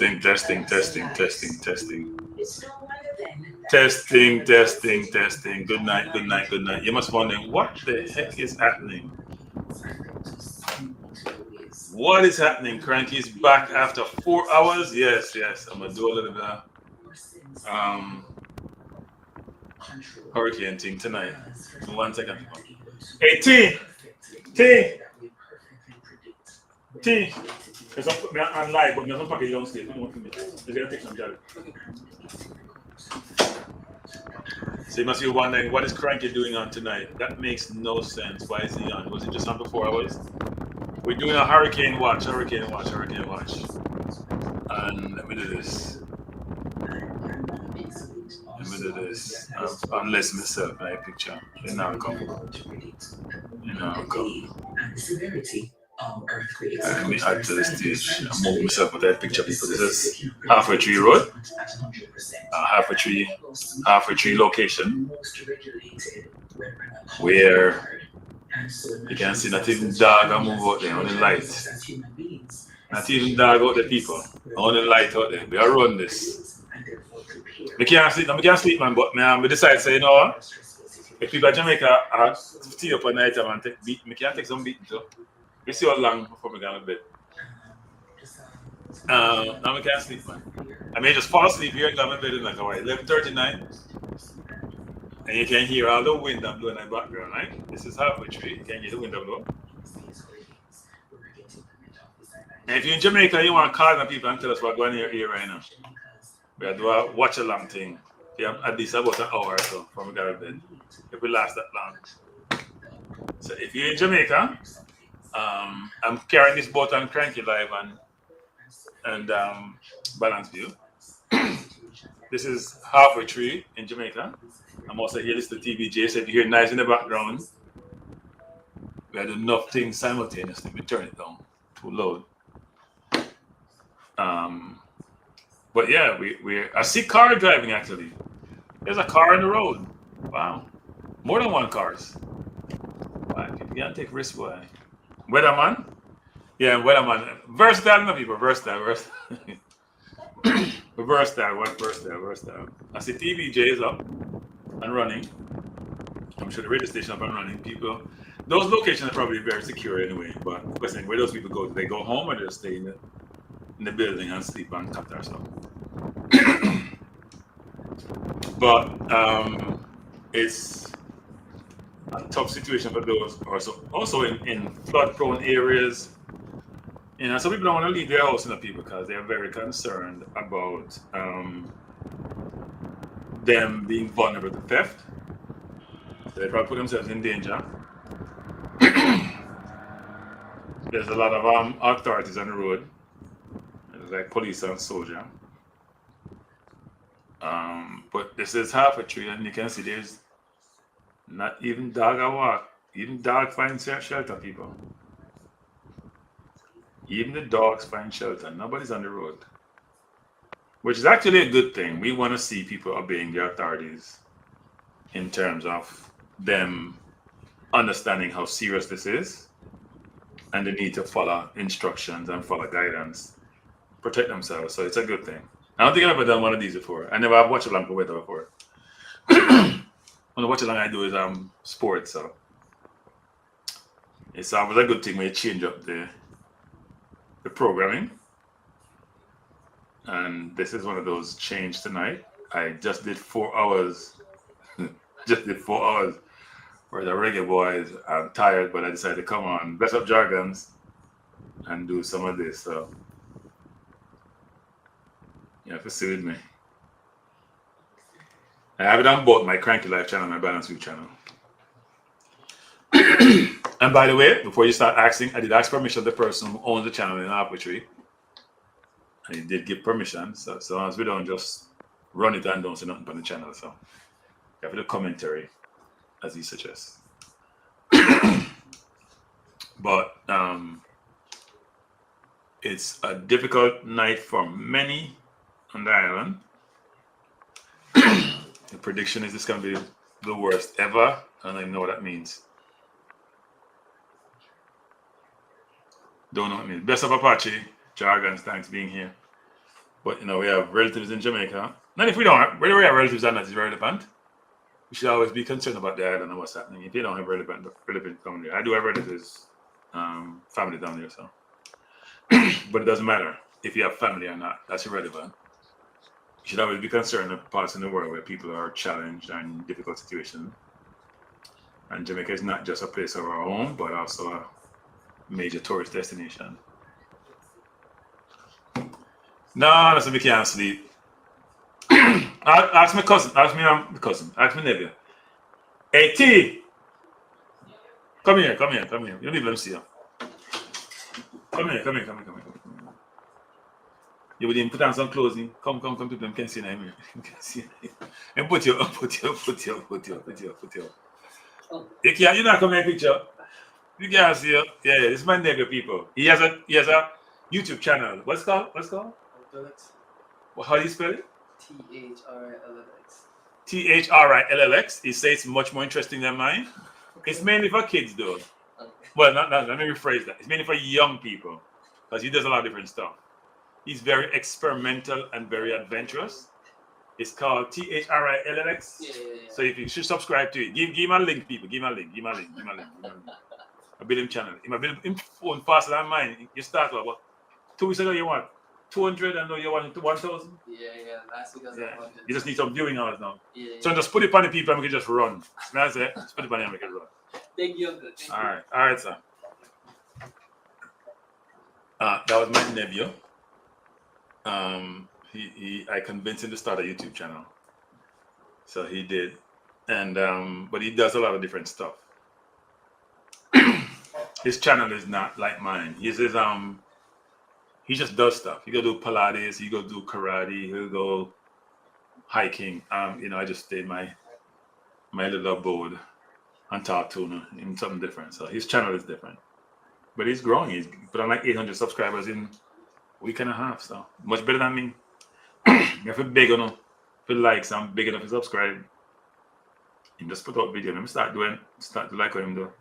Testing, testing, testing, testing, testing. Testing, testing, testing. Good night, good night, good night. You must wonder what the heck is happening. What is happening? Cranky's back after 4 hours. Yes, yes. I'm gonna do a little bit of hurricane thing tonight. 1 second. Hey T, T, T. There's some put me on live, but there's some package downstairs. I want to meet. There's gonna take some job. So you must be wondering what is Cranky doing on tonight? That makes no sense. Why is he on? Was it just on for 4 hours? We're doing a hurricane watch, hurricane watch, hurricane watch. And let me do this. Let me do this. Unless myself my picture. You now come. You now come. Let me add to the stage. I'm moving myself with that picture, people. This is Halfway Tree Road. Halfway Tree location. Where you can see not even dog and move out there, only light. Not even dog out there, people. Only light out there. We are run this. We can't sleep, man, but we decide to say, you know what? If people at Jamaica are stay up at night and take beat, we can't take some beating too. We see how long before we go to bed. Now we can't sleep, man. I may just fall asleep here and go to bed in like 11:39. And you can hear all the wind I'm blowing in the background, right? This is Halfway Tree. You can hear the wind I'm blowing. And if you're in Jamaica, you want to call the people and tell us what's going on here right now. We are doing a watch along thing. We have at least about an hour or so before we go to bed. If we last that long. So if you're in Jamaica, I'm carrying this boat on Cranky Live and Balance View. This is Halfway Tree in Jamaica. I'm also here. This is the TVJ. So if you hear noise in the background, we had enough things simultaneously. We turn it down. Too loud. But yeah, I see car driving actually. There's a car on the road. Wow. More than one cars. Why? People can't take risks, boy. Weatherman? Yeah, Weatherman. Versatile, no people. Versatile. Versatile. I see TVJ is up and running. I'm sure the radio station up and running. People, those locations are probably very secure anyway. But the question, where those people go? Do they go home or do they stay in the building and sleep on cut or something? But it's a tough situation for those also in flood-prone areas. You know, some people don't want to leave their house, people, because they're very concerned about them being vulnerable to theft. So they probably put themselves in danger. There's a lot of authorities on the road. There's like police and soldier. But this is Halfway Tree, and you can see there's not even dog or walk. Even dog find shelter, people. Even the dogs find shelter. Nobody's on the road. Which is actually a good thing. We want to see people obeying their authorities in terms of them understanding how serious this is and the need to follow instructions and follow guidance, protect themselves. So it's a good thing. I don't think I've ever done one of these before. I never have watched along for weather before. Only watch along I do is sports, so it's always a good thing when you change up the programming. And this is one of those change tonight. I just did 4 hours. Just did 4 hours for the reggae boys. I'm tired, but I decided to come on Bless Up Jargons and do some of this. So you have to stay with me. I have it on both my Cranky Life channel and my Balance View channel. And by the way, before you start asking, I did ask permission of the person who owns the channel in Halfway Tree. And he did give permission. So as long as we don't just run it and don't say nothing on the channel. So you have the commentary as he suggests. But it's a difficult night for many on the island. The prediction is this going to be the worst ever, and I know what that means. Don't know what it means. Best of Apache, Jargons, thanks for being here. But we have relatives in Jamaica. And if we don't have, whether we have relatives or not is relevant. We should always be concerned about the island and what's happening. If you don't have relevant down there, I do have relatives, family down there, so. But it doesn't matter if you have family or not. That's irrelevant. You should always be concerned of parts in the world where people are challenged and in difficult situations. And Jamaica is not just a place of our home, but also a major tourist destination. No, listen, we can't sleep. Ask my cousin. Ask me my cousin. Ask my nephew. Hey T, come here, come here, come here. You don't even let me see you. Come here, come here, come here, come here. Come here. You would even put on some clothes. Come, people them can see him here. Can see him. And put you. You can't. You not come here picture. You can't see you. Yeah, this is my neighbor people. He has a YouTube channel. What's it called? Well, how do you spell it? THRILLX. THRILLX. He says it's much more interesting than mine. It's mainly for kids though. Well, not let me rephrase that. It's mainly for young people because he does a lot of different stuff. He's very experimental and very adventurous. It's called THRILLX. Yeah. So if you should subscribe to it, give him a link, people. Give him a link. I build him channel. I build him phone faster than mine. You start about 2 weeks ago. You want 200 and now you want 1,000. Yeah. Last week I was 100. You just need some viewing hours now. Yeah. So just put it on the people and we can just run. That's it. Just put it on and we can run. Thank you, Uncle. All right, sir. That was my nephew. I convinced him to start a YouTube channel. So he did. And but he does a lot of different stuff. His channel is not like mine. He just does stuff. He go do Pilates, he go do karate, he'll go hiking. I just stayed my little abode on Tartuna in something different. So his channel is different. But he's growing. He's put on like 800 subscribers in a week and a half. So much better than me. If you're big enough, if you like, I'm big enough to subscribe. And just put out video and start to like what I'm doing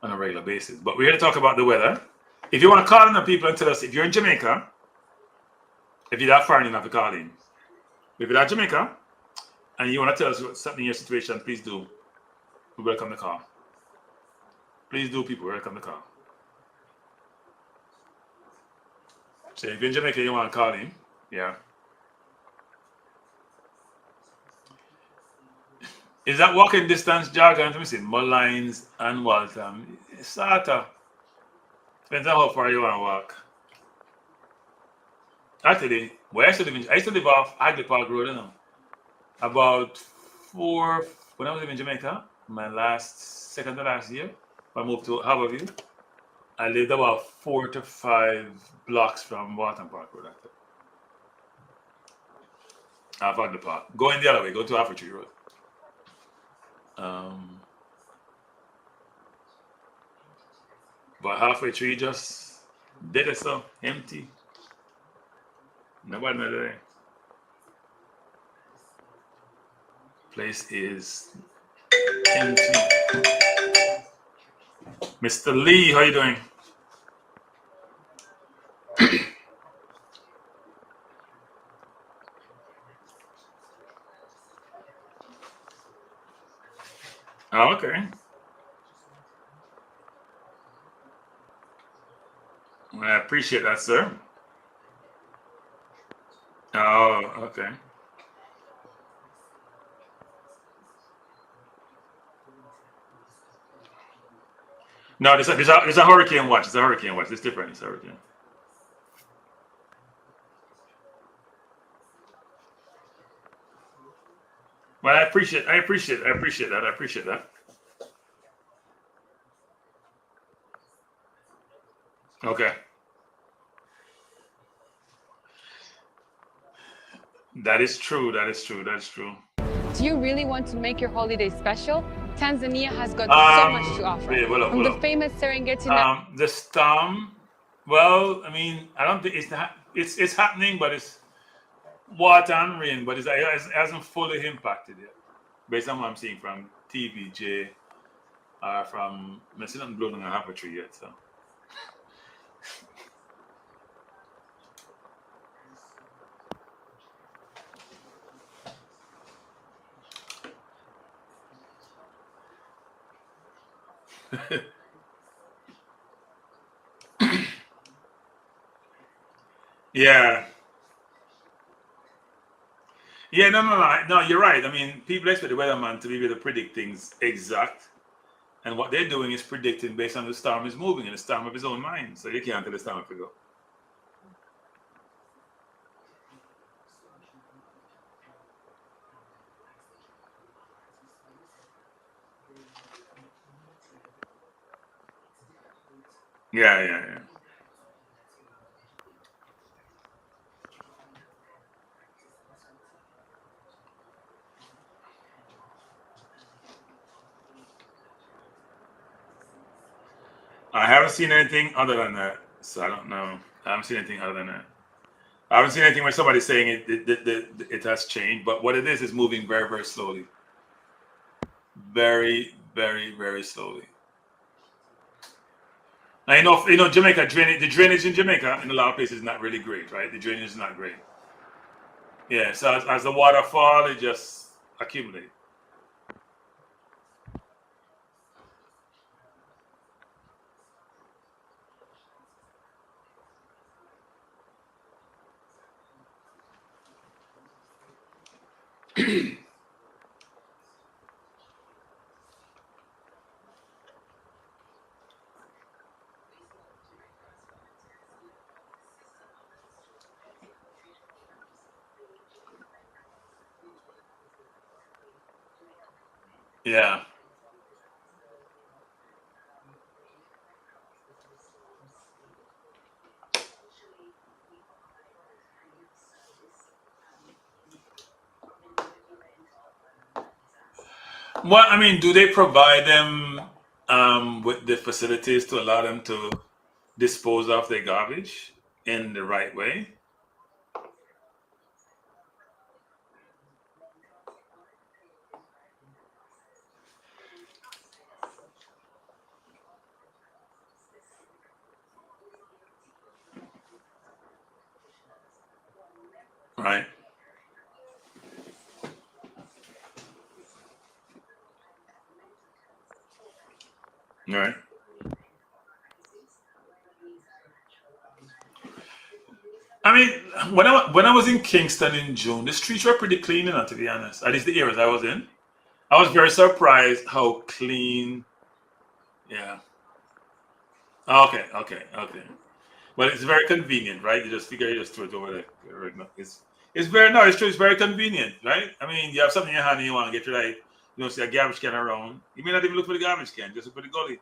on a regular basis. But we're here to talk about the weather. If you want to call in the people and tell us if you're in Jamaica, if you're that far enough to call in. If you're at Jamaica and you want to tell us what's happening in your situation, please do. We welcome the call. Please do, people. Welcome the call. So if you're in Jamaica, you want to call in, yeah. Is that walking distance jargon? Let me see. Mullines and Waltham. Sort of. Depends on how far you want to walk. Actually, I used to live off Hagley Park Road, About when I was living in Jamaica, second to last year, I moved to Harborview. I lived about 4 to 5 blocks from Waltham Park Road. Off Hagley Park. Going the other way, go to Apple Tree Road. But halfway through, just dead or so, empty. Nobody there. Place is empty. Mr. Lee, how you doing? Oh, okay. I appreciate that, sir. Oh, okay. No, there's a hurricane watch. It's a hurricane watch. It's different. It's a hurricane. Well, I appreciate that. Okay. That is true. Do you really want to make your holiday special? Tanzania has got so much to offer. From the famous Serengeti. The storm. Well, I mean, I don't think it's happening, but it's water and rain, but it hasn't fully impacted yet. Based on what I'm seeing from TVJ, from I still haven't blown on a half a tree yet, so. Yeah. Yeah, no, you're right. I mean, people expect the weatherman to be able to predict things exact. And what they're doing is predicting based on the storm is moving and the storm of his own mind. So you can't tell the storm to go. Yeah. I haven't seen anything other than that. So I don't know. I haven't seen anything other than that. I haven't seen anything where somebody's saying it has changed, but what it is moving very, very slowly. Very, very, very slowly. Now, Jamaica the drainage in Jamaica in a lot of places is not really great, right? The drainage is not great. Yeah, so as the water fall, it just accumulate. Yeah. Well, I mean, do they provide them with the facilities to allow them to dispose of their garbage in the right way? Right. Right. I mean, when I was in Kingston in June, the streets were pretty clean, to be honest. At least the areas I was in. I was very surprised how clean. Yeah. Okay. Well, it's very convenient, right? You just figure you just throw it over there. Right, no, it's very no, it's true. It's very convenient, right? I mean, you have something in your hand and you want to get your see a garbage can around. You may not even look for the garbage can, just look for the gully.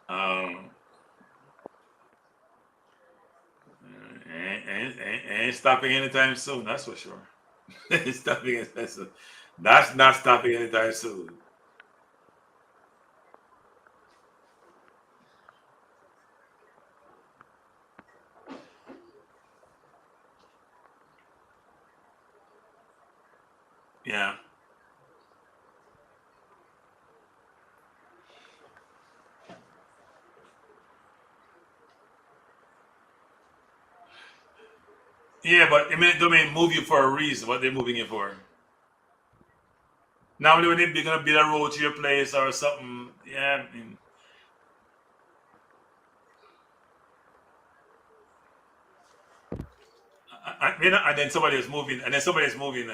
Um, ain't stopping anytime soon. That's for sure. It's stopping anytime soon. That's not stopping anytime soon. Yeah. Yeah, but I mean, they may move you for a reason. What they moving you for? Normally, when they're gonna build a road to your place or something, yeah. I mean, and then somebody is moving, and then somebody is moving.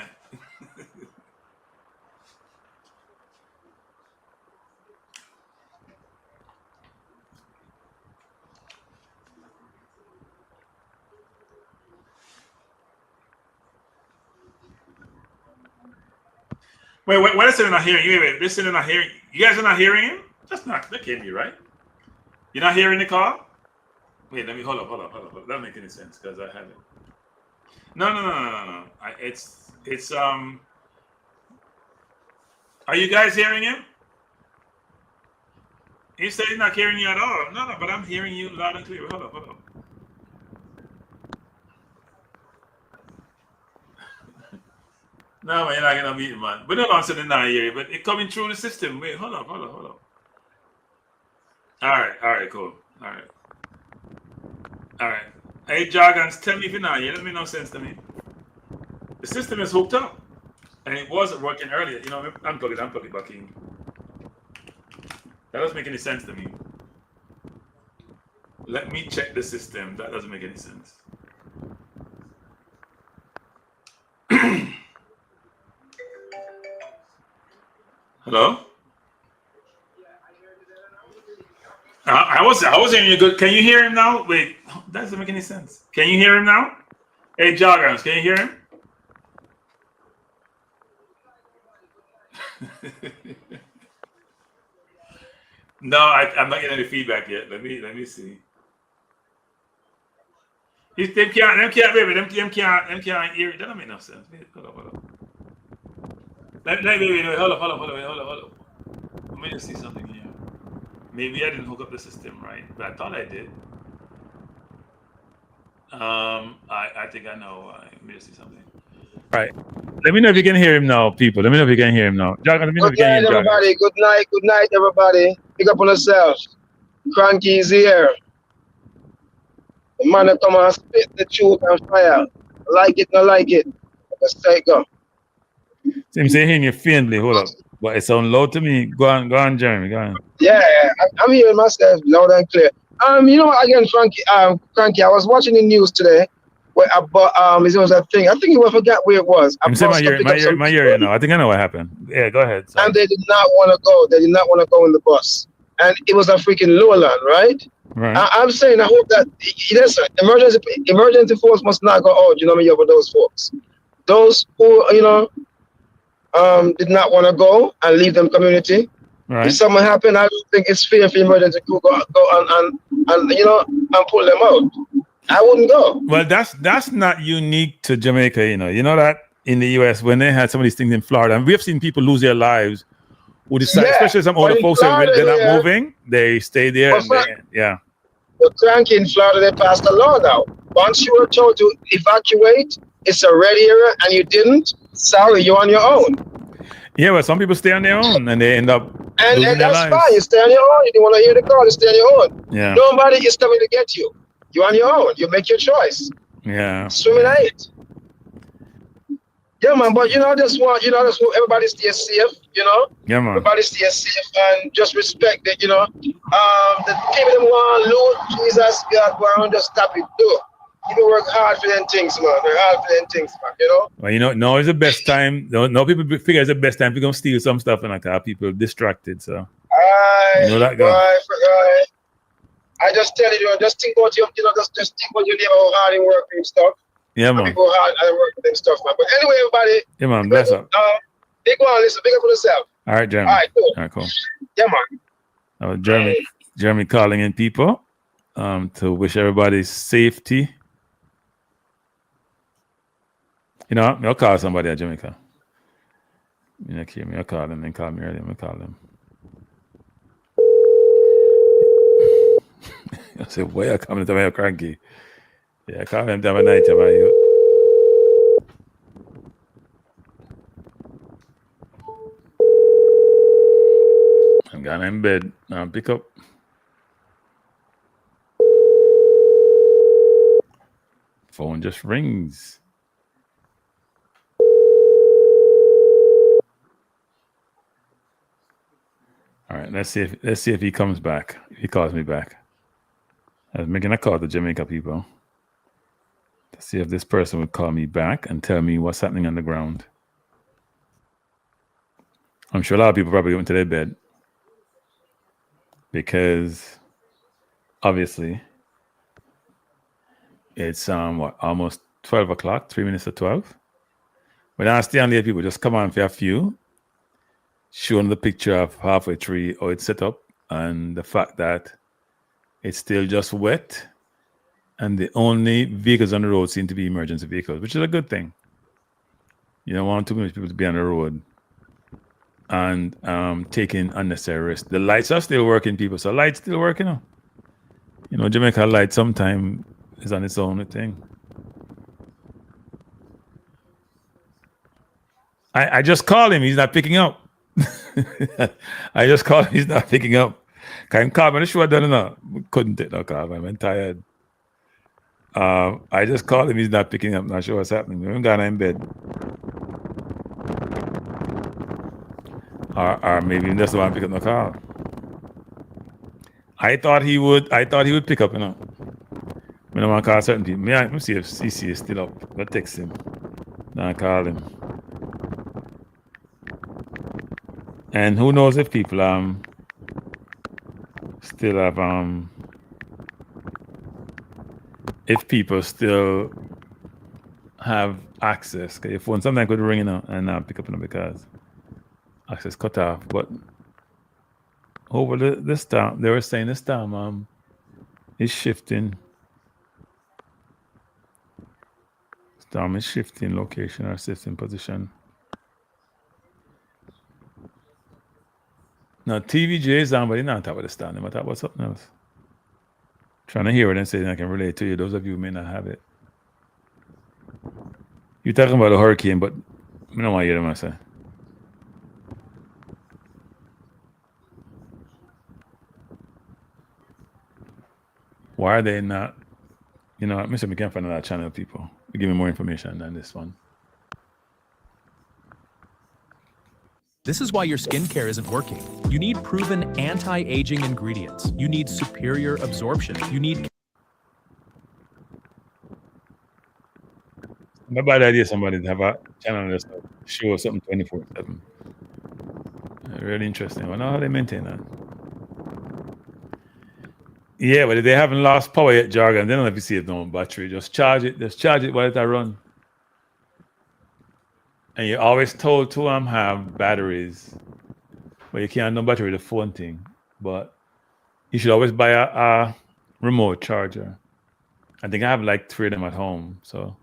Wait a second, not hearing you. Wait, listen, not hearing. You guys are not hearing him? That can't be right. You're not hearing the call? Wait, let me hold up. That don't make any sense because I haven't. No. It's. Are you guys hearing him? He said he's not hearing you at all. No, but I'm hearing you loud and clear. Hold up. No, man, you're not gonna beat it, man. We don't answer the 9 year, but it coming through the system. Wait, hold up. All right, cool. All right. Hey, Jargons, tell me if you're not here. That make no sense to me. The system is hooked up, and it wasn't working earlier. You know, unplug it back in. That doesn't make any sense to me. Let me check the system. That doesn't make any sense. Hello? I was hearing you good. Can you hear him now? Wait, that doesn't make any sense. Can you hear him now? Hey, Jargons, can you hear him? No, I'm not getting any feedback yet. Let me see. Them can't hear it. That don't make no sense. Hold up. Hold up. Let me just see something here. Maybe I didn't hook up the system right, but I thought I did. I think I know. Let me just see something. All right. Let me know if you can hear him now, people. Let me know if you can hear him now. Good night, everybody. Good night, everybody. Pick up on yourselves. Cranky's here. The man that come and spit the truth and fire. Like it, not like it. Let's take go. Seems to hear you faintly. Hold up. But it sounds low to me. Go on, Jeremy. Go on. Yeah, I'm hearing myself loud and clear. You know what, again, Cranky, I was watching the news today where about it was a thing. I think you will forget where it was. I'm saying my ear now. I think I know what happened. Yeah, go ahead. Sorry. And they did not want to go. They did not want to go in the bus. And it was a freaking lowland, right? Right. I'm saying I hope that emergency force must not go out, you know what I mean, for those folks. Those who, you know, did not want to go and leave them community. Right. If something happened, I don't think it's fair for emergency crew go and you know and pull them out. I wouldn't go. Well, that's not unique to Jamaica, you know. You know that in the US when they had some of these things in Florida, and we have seen people lose their lives who decide, especially some older folks that they're not moving, they stay there. The cranky in Florida, they passed a law now. Once you were told to evacuate, it's a red area, and you didn't. Sorry, you're on your own. Yeah, but some people stay on their own and they end up and losing their that's lives. fine. You stay on your own. You don't want to hear the call. You stay on your own. Yeah. Nobody is coming to get you. You're on your own. You make your choice. Yeah. Swimming at it. Yeah, man. But just want everybody stay safe. Yeah, man. Everybody stay safe and just respect that. The people them want loot. Jesus, God, want just stop it. Do. People work hard for them things, man. They're hard for them things, man. Well, now is the best time. No people figure it's the best time to go steal some stuff and like people distracted. So. That go. Right. I just tell you, just think about just think about your neighbor how hard he work and stuff. Yeah, man. People hard and work with them stuff, man. But anyway, everybody. Yeah, man. Bless up. Big one, listen, big up for yourself. All right, Jeremy. All right, cool. Yeah, man. Jeremy calling in people to wish everybody safety. I'll call somebody at Jamaica. I'll call them and call me earlier. I'll call them. I said, boy, I'm coming to my cranky. Yeah, I call him down at night. I'm gone in bed. Now pick up. Phone just rings. All right, let's see if he comes back. If he calls me back. I was making a call to Jamaica people to see if this person would call me back and tell me what's happening on the ground. I'm sure a lot of people probably went to their bed because obviously it's almost 12 o'clock, 3 minutes to 12. But I stay on there, people just come on for a few, showing the picture of halfway tree, how it's set up, and the fact that it's still just wet, and the only vehicles on the road seem to be emergency vehicles, which is a good thing. You don't want too many people to be on the road and taking unnecessary risks. The lights are still working, people. So lights still working. Jamaica light sometime is on its own thing. I just called him. He's not picking up. I just called him. He's not picking up. Can him call me? I'm sure I don't know. Couldn't take no call. I'm tired. I just called him. He's not picking up. Not sure what's happening. We haven't gone in bed. Or maybe he doesn't want to pick up the call. I thought he would pick up, you know. When I want to call certain people. Let me see if CC is still up. I'll text him. Then I call him. And who knows if people still have if people still have access. Because your phone sometimes could ring, you know, and not pick up, you know, because access cut off. But over this time, they were saying this time is shifting. Storm is shifting location or shifting position. Now TVJ is on, but he's not talking about the storm. They might talk about something else. Trying to hear it and say I can relate to you. Those of you who may not have it. You're talking about a hurricane, but I don't want to hear them I say. Why are they not? You know, Mr. We can't find another channel, people. Give me more information than this one. This is why your skincare isn't working. You need proven anti-aging ingredients. You need superior absorption. You need... My bad idea somebody to have a channel that's show something 24/7. Really interesting. I don't know how they maintain that. Yeah, but if they haven't lost power yet, Jargon, they don't have to see it no battery. Just charge it. Just charge it while it run. And you're always told to have batteries, but you can't have no battery with the phone thing. But you should always buy a remote charger. I think I have like 3 of them at home. So,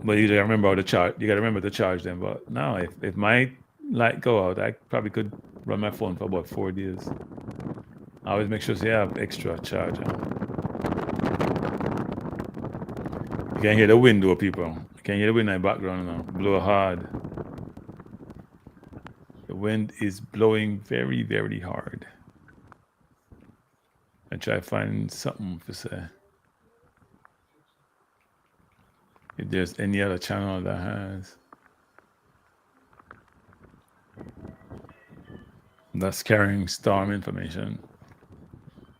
but you gotta remember how to charge. You gotta remember to charge them. But now, if my light go out, I probably could run my phone for about 4 days. I always make sure you have extra charger. You can hear the wind, though, people. You can hear the wind in the background now. Blow hard. The wind is blowing very, very hard. I try to find something to say. If there's any other channel that has. That's carrying storm information.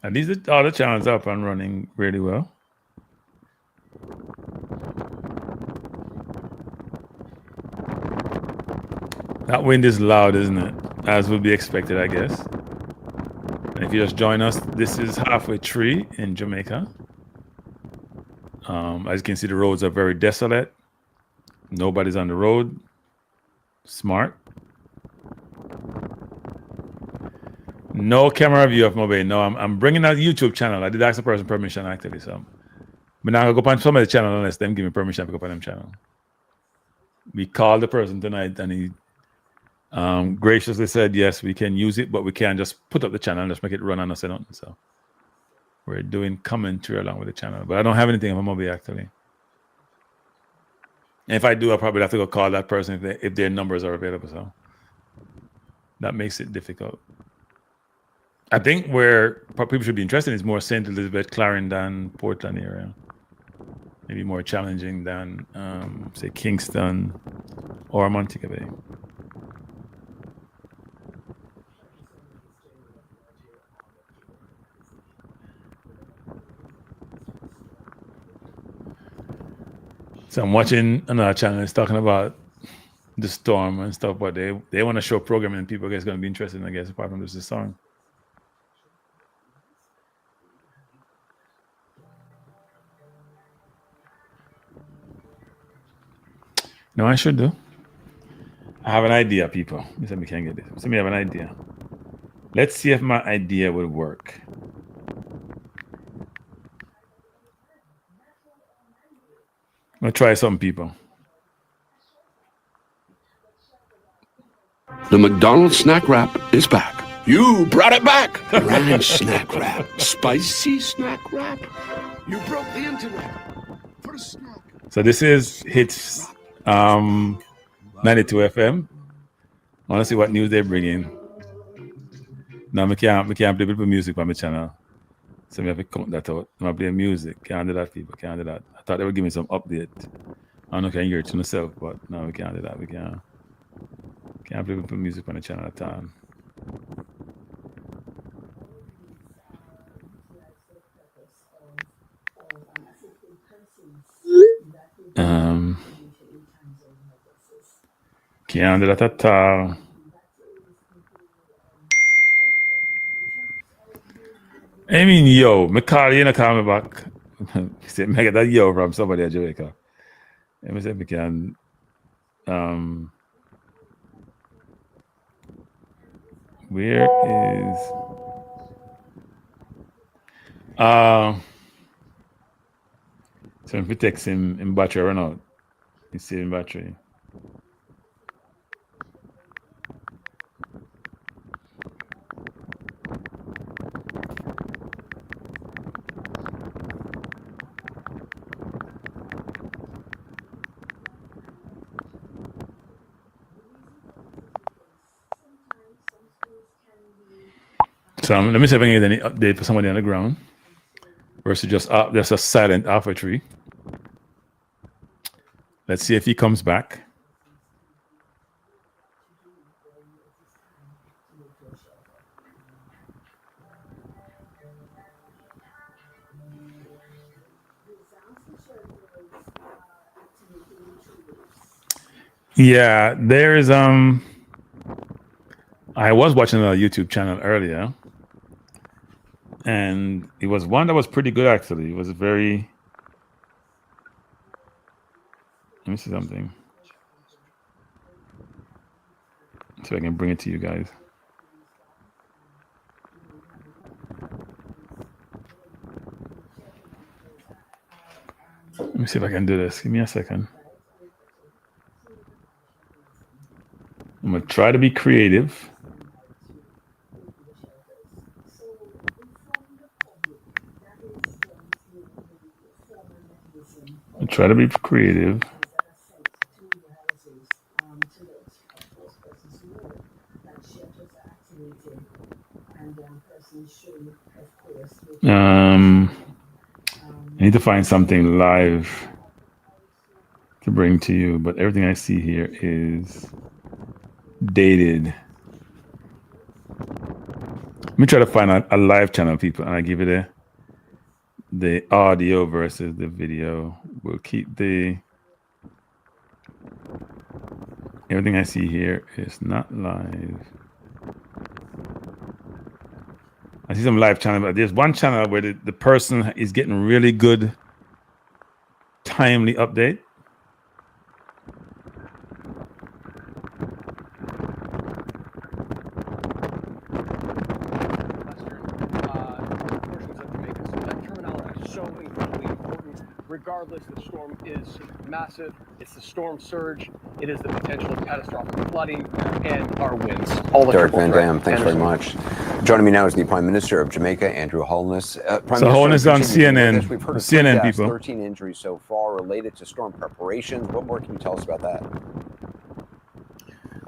And these are all the channels up and running really well. That wind is loud, isn't it? As would be expected, I guess. And if you just join us, this is halfway 3 in Jamaica. As you can see, the roads are very desolate. Nobody's on the road. Smart. No camera view of my bay. No, I'm bringing out a YouTube channel. I did ask the person permission actually, so. But now I'll go on some of the channel unless them give me permission to go on them channel. We called the person tonight and he graciously said, yes, we can use it, but we can't just put up the channel and just make it run on us and nothing. So we're doing commentary along with the channel, but I don't have anything on my mobile actually. And if I do, I'll probably have to go call that person if their numbers are available. So that makes it difficult. I think where people should be interested in is more St. Elizabeth, Clarendon, Portland area. Maybe more challenging than, say, Kingston or Montego Bay. So I'm watching another channel that's talking about the storm and stuff, but they want to show programming and people are going to be interested in, I guess, apart from just the song. No, I should do. I have an idea, people. Let me see if we can get this. Let me have an idea. Let's see if my idea will work. I'm gonna try some people. The McDonald's snack wrap is back. You brought it back. Ranch snack wrap. Spicy snack wrap. You broke the internet. For a snack. So this is hits 92 FM. I want to see what news they bring in. No, I can't play people music on my channel. So we have to count that out. I'm play music. Can't do that, people. Can't do that. I thought they would give me some update. I don't know if I can hear it to myself, but no, we can't do that. We can't play people music on the channel at time. Can't do that at all. I mean, yo, me call you, call me back. He said, me get that yo from somebody at Jamaica. And me said, we can, where is, so if we text him in battery run out, he's still in battery. So let me see if I can get any update for somebody on the ground versus just a silent alpha tree. Let's see if he comes back. Yeah, there's I was watching a YouTube channel earlier, and it was one that was pretty good actually. It was very. Let me see something. So I can bring it to you guys. Let me see if I can do this. Give me a second. I'm going to try to be creative. I'll try to be creative. I need to find something live to bring to you, but everything I see here is dated. Let me try to find a live channel, people, and I give it the audio versus the video. We'll keep everything I see here is not live. I see some live channel, but there's one channel where the person is getting really good, timely update. Regardless, the storm is massive. It's the storm surge. It is the potential of catastrophic flooding and our winds. Derek Van Dam, thanks very much. Joining me now is the Prime Minister of Jamaica, Andrew Holness. So Holness on CNN. We've heard of CNN deaths, people. 13 injuries so far related to storm preparations. What more can you tell us about that?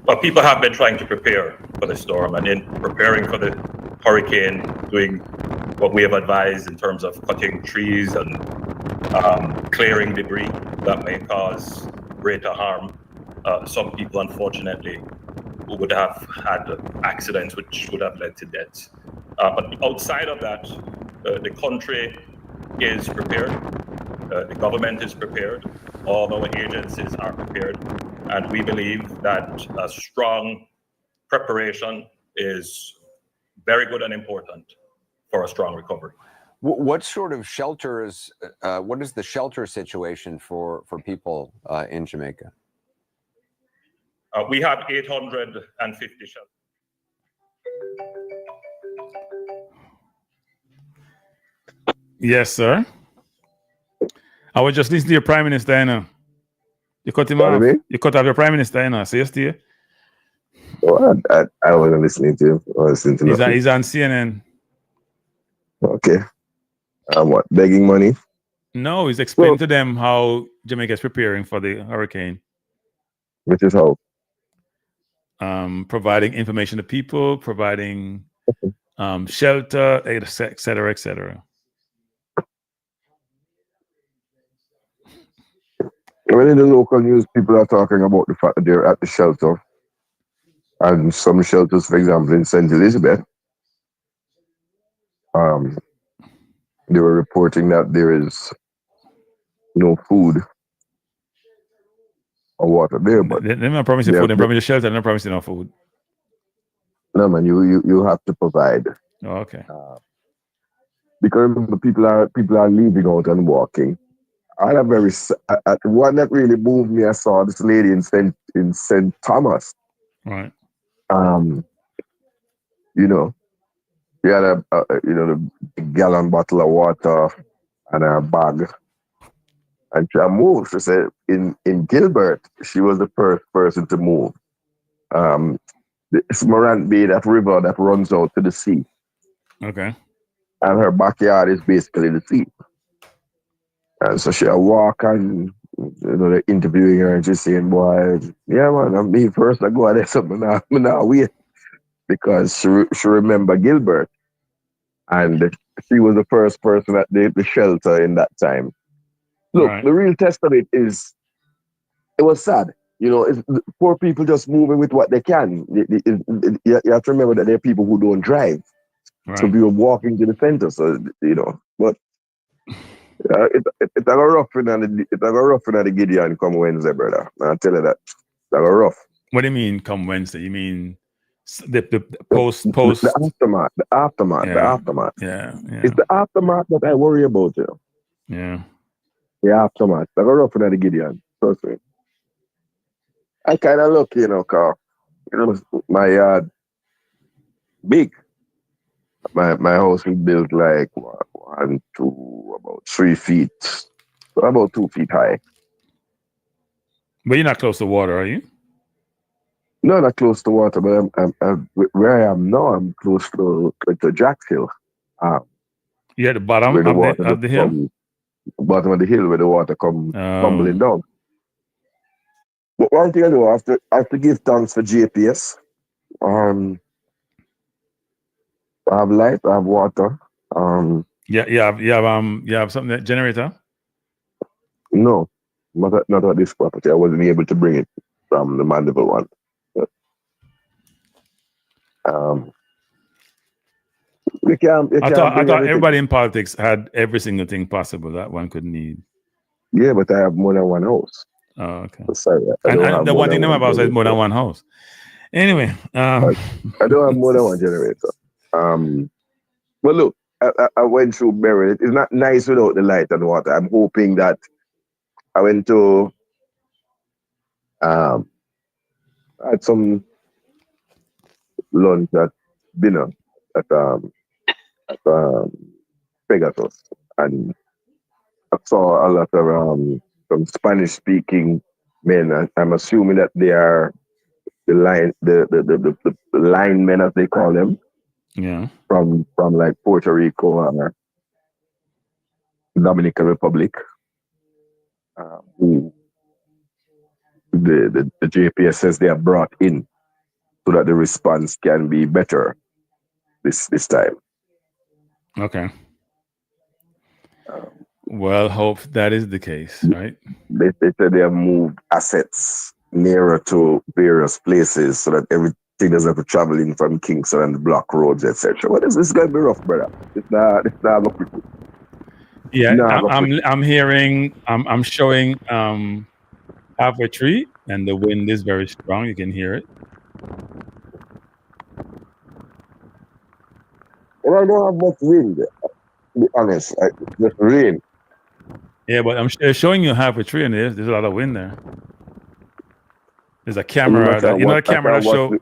Well, people have been trying to prepare for the storm, and in preparing for the hurricane, doing what we have advised in terms of cutting trees and clearing debris that may cause greater harm. Some people, unfortunately, would have had accidents which would have led to deaths. But outside of that, the country is prepared. The government is prepared. All our agencies are prepared. And we believe that a strong preparation is very good and important for a strong recovery. What sort of shelters, what is the shelter situation for people in Jamaica? We have 850 shelters. Yes, sir. I was just listening to your Prime Minister, you know. You cut him off. You cut off your Prime Minister, you know. Say yes to you. Oh, I wasn't listening to him. I was listening to he's on CNN. Okay. What, begging money? No, he's explaining to them how Jamaica is preparing for the hurricane. Which is how? providing information to people, providing shelter, et cetera, et cetera. Well, in the local news, people are talking about the fact that they're at the shelter. And some shelters, for example, in St. Elizabeth, they were reporting that there is no food or water there. But they're not promising food, they promise shelter, they're not promising no food. No, man, you have to provide. Oh, okay. Because remember, people are leaving out and walking. I had a very one that really moved me. I saw this lady in St. Thomas. Right. You know, she had a gallon bottle of water and a bag, and she moved. She said in Gilbert, she was the first person to move. It's Morant Bay, that river that runs out to the sea. Okay. And her backyard is basically the sea. And so she walk and they're interviewing her and she's saying, boy, yeah man, I'm me first I go there, so I'm now wait. Because she remember Gilbert. And she was the first person at the shelter in that time. Look, The real test of it is, it was sad. You know, it's poor people just moving with what they can. You have to remember that there are people who don't drive. Right. So we were walking to the center. So, but it's a rough in the Gideon come Wednesday, brother. I'll tell you that. It's a rough. What do you mean come Wednesday? You mean the post? The aftermath. Yeah. It's the aftermath that I worry about, you know. Yeah. The aftermath. It's a rough in the Gideon. Trust me. I kind of lucky, cause my yard big. My house was built like 1, 2, about 3 feet, so about 2 feet high. But you're not close to water, are you? No, not close to water, but I'm where I am now. I'm close to Jack's Hill. You're at the bottom of the hill. Bottom of the hill where the water come tumbling down. But one thing I do, I have to give thanks for GPS. I have light, I have water. You have something that generator? No, not at this property. I wasn't able to bring it from the Mandeville one. But, I thought everybody in politics had every single thing possible that one could need. Yeah, but I have more than one house. Oh, okay. Sorry, and the one thing about is more than one house. Anyway, I don't have more than one generator. But look, I went through Berry. It's not nice without the light and water. I'm hoping that I went to had some lunch at dinner at Pegasus, and I saw a lot of some Spanish-speaking men. I'm assuming that they are the linemen, as they call them. Yeah. From like Puerto Rico or Dominican Republic. Who the JPS says they are brought in so that the response can be better this time. Okay. Well, hope that is the case, right? They said they have moved assets nearer to various places so that everything doesn't have to travel in from Kingston and the block roads, etc. But this is going to be rough, brother. It's not looking good. Yeah, I'm hearing, I'm showing halfway tree, and the wind is very strong. You can hear it. Well, I don't have much wind, to be honest. Just rain. Yeah, but I'm showing you halfway tree, and there's a lot of wind there. There's a camera. The camera show.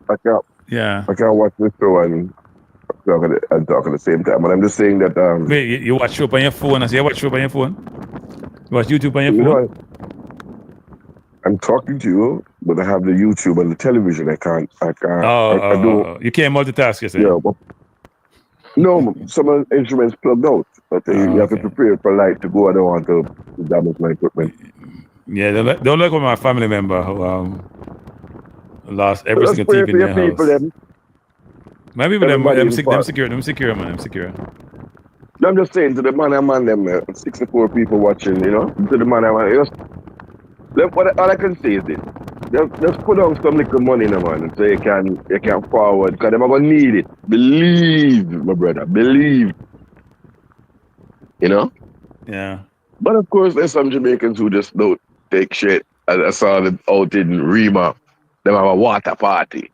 Yeah. I can't watch this show and talk at the same time. But I'm just saying that. Wait, you watch show on your phone? I say you watch show on your phone. You watch YouTube on your phone? I'm talking to you, but I have the YouTube and the television. I can't. Oh. You can't multitask, you say? Yeah, but no, some of the instruments plugged out. But you have to prepare for light to go. I don't want to damage my equipment. Yeah, don't look with my family member lost every Let's single pray TV for in your their people, house. them. My people, Everybody them involved. secure, man. Them secure. I'm just saying to the man and man, them 64 people watching, you know, to the man and man. Just, all I can say is this. Just put on some little money in the man so you can forward because they're gonna need it. Believe, my brother. Believe. You know? Yeah. But of course there's some Jamaicans who just don't take shit. I saw them out in Rima. They have a water party.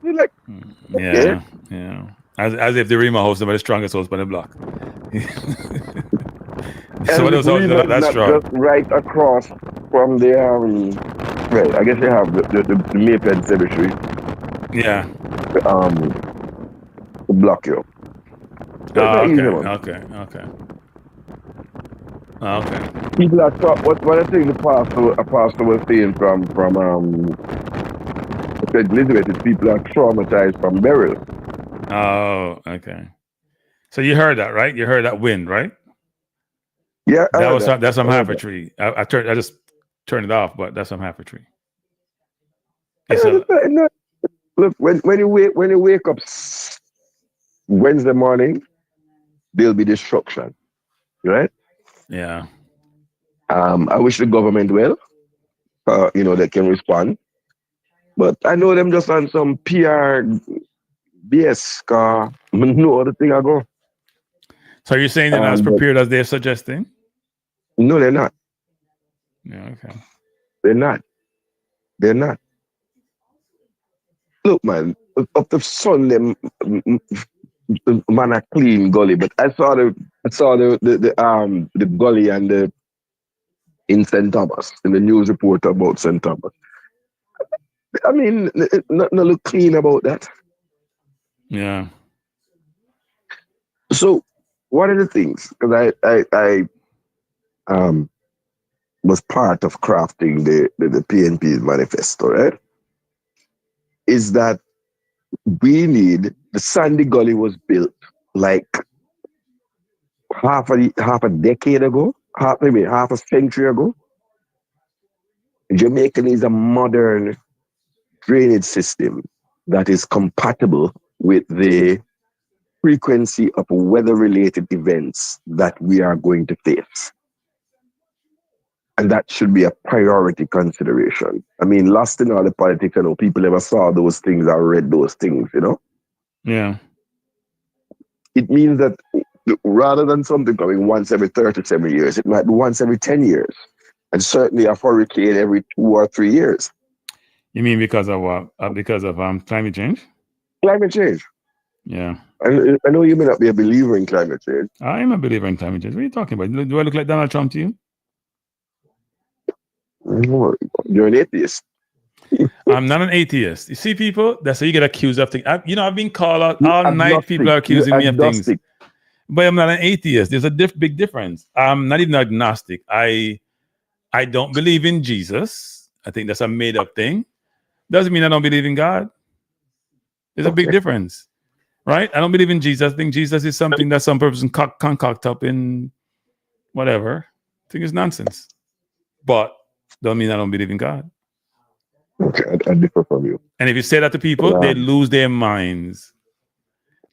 You're like, okay. Yeah. As if the Rima host are the strongest host on the block. So And if Rima is that's not strong. just right across from the well, I guess you have the Maypen Cemetery. Yeah. To block you. Okay. People are taught what I think the pastor was saying from St. Elizabeth is people are traumatized from burial. Oh, okay. So you heard that, right? You heard that wind, right? Yeah, that's some Tree. I just turned it off, but that's some tree. Look, when you wake up Wednesday morning, there'll be destruction, right? Yeah. I wish the government well, you know, they can respond, but I know them just on some PR BS. No other thing I go. So you're saying they're not as prepared as they're suggesting? No, they're not. Yeah, okay. They're not. Look, man, up the sun, them man a clean gully, but I saw the gully and in St. Thomas, in the news report about St. Thomas. I mean, nothing look clean about that. Yeah. So, one of the things, because I was part of crafting the PNP manifesto, right? Is that we need the Sandy Gully was built like half a decade ago, maybe half a century ago. Jamaica needs a modern drainage system that is compatible with the frequency of weather-related events that we are going to face. And that should be a priority consideration. I mean, lost in all the politics, I know people never saw those things or read those things, you know? Yeah. It means that rather than something coming once every 37 years, it might be once every 10 years. And certainly a hurricane every 2 or 3 years. You mean because of what? Because of climate change? Climate change. Yeah. I know you may not be a believer in climate change. I am a believer in climate change. What are you talking about? Do I look like Donald Trump to you? You're an atheist. I'm not an atheist. You see, people, that's how you get accused of things. I've been called out all night. People are accusing me of things. But I'm not an atheist. There's a big difference. I'm not even agnostic. I don't believe in Jesus. I think that's a made up thing. Doesn't mean I don't believe in God. There's a big difference, right? I don't believe in Jesus. I think Jesus is something that some person concoct up in whatever. I think it's nonsense. But don't mean I don't believe in God. Okay, I differ from you. And if you say that to people, they lose their minds.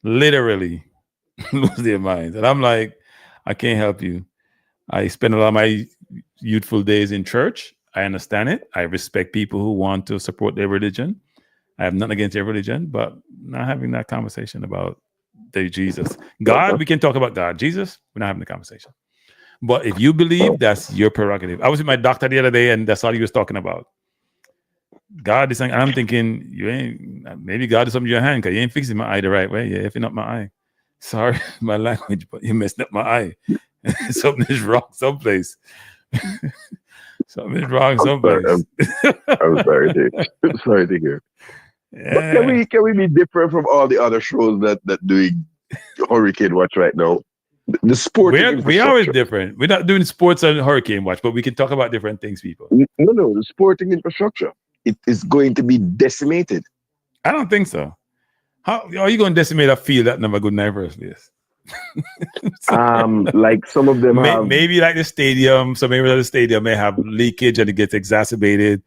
Literally lose their minds. And I'm like, I can't help you. I spend a lot of my youthful days in church. I understand it. I respect people who want to support their religion. I have nothing against their religion, but not having that conversation about the Jesus. God, we can talk about God. Jesus, we're not having the conversation. But if you believe, that's your prerogative. I was with my doctor the other day, and that's all he was talking about. God is saying, and I'm thinking, maybe God is something in your hand because you ain't fixing my eye the right way. You're effing up my eye. Sorry, my language, but you messed up my eye. Something is wrong someplace. Something is wrong someplace. I'm sorry to hear. Yeah. But can we be different from all the other shows that doing Hurricane Watch right now? The sport. We are always different. We're not doing sports and Hurricane Watch, but we can talk about different things, people. No, the sporting infrastructure. It is going to be decimated. I don't think so. How are you going to decimate a field that never good in the first place? Like some of them maybe like the stadium. So maybe the stadium may have leakage and it gets exacerbated.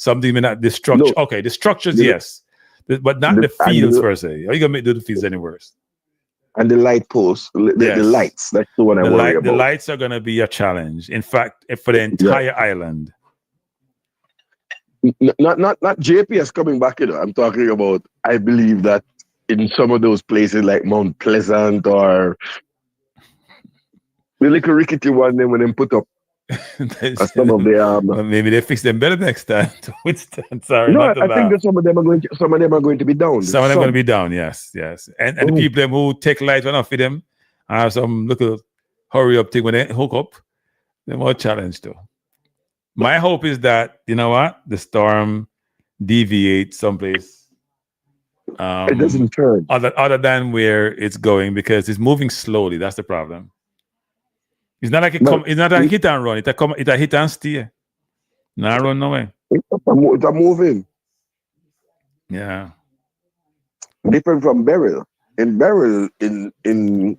Something may not, the structure. No. Okay, the structures, yes. But not the fields per se. Are you going to do the fields any worse? And the light posts, the lights, that's the one I worry about. The lights are going to be a challenge. In fact, for the entire island. Not JPS coming back, I'm talking about, I believe that in some of those places like Mount Pleasant or the little rickety one, then when they put up some of the well, maybe they fix them better next time to withstand. Sorry, no, I think that some of them are going to be down. Some of them are going to be down, yes. And the people who take light when I feed them, I have some little hurry up thing when they hook up. They're more challenged too. My hope is that, you know what, the storm deviates someplace. It doesn't turn. Other than where it's going, because it's moving slowly. That's the problem. It's not like it's not a hit and run. It's a hit and stay. Not run no way. It's moving. Yeah. Different from Beryl. In Beryl, in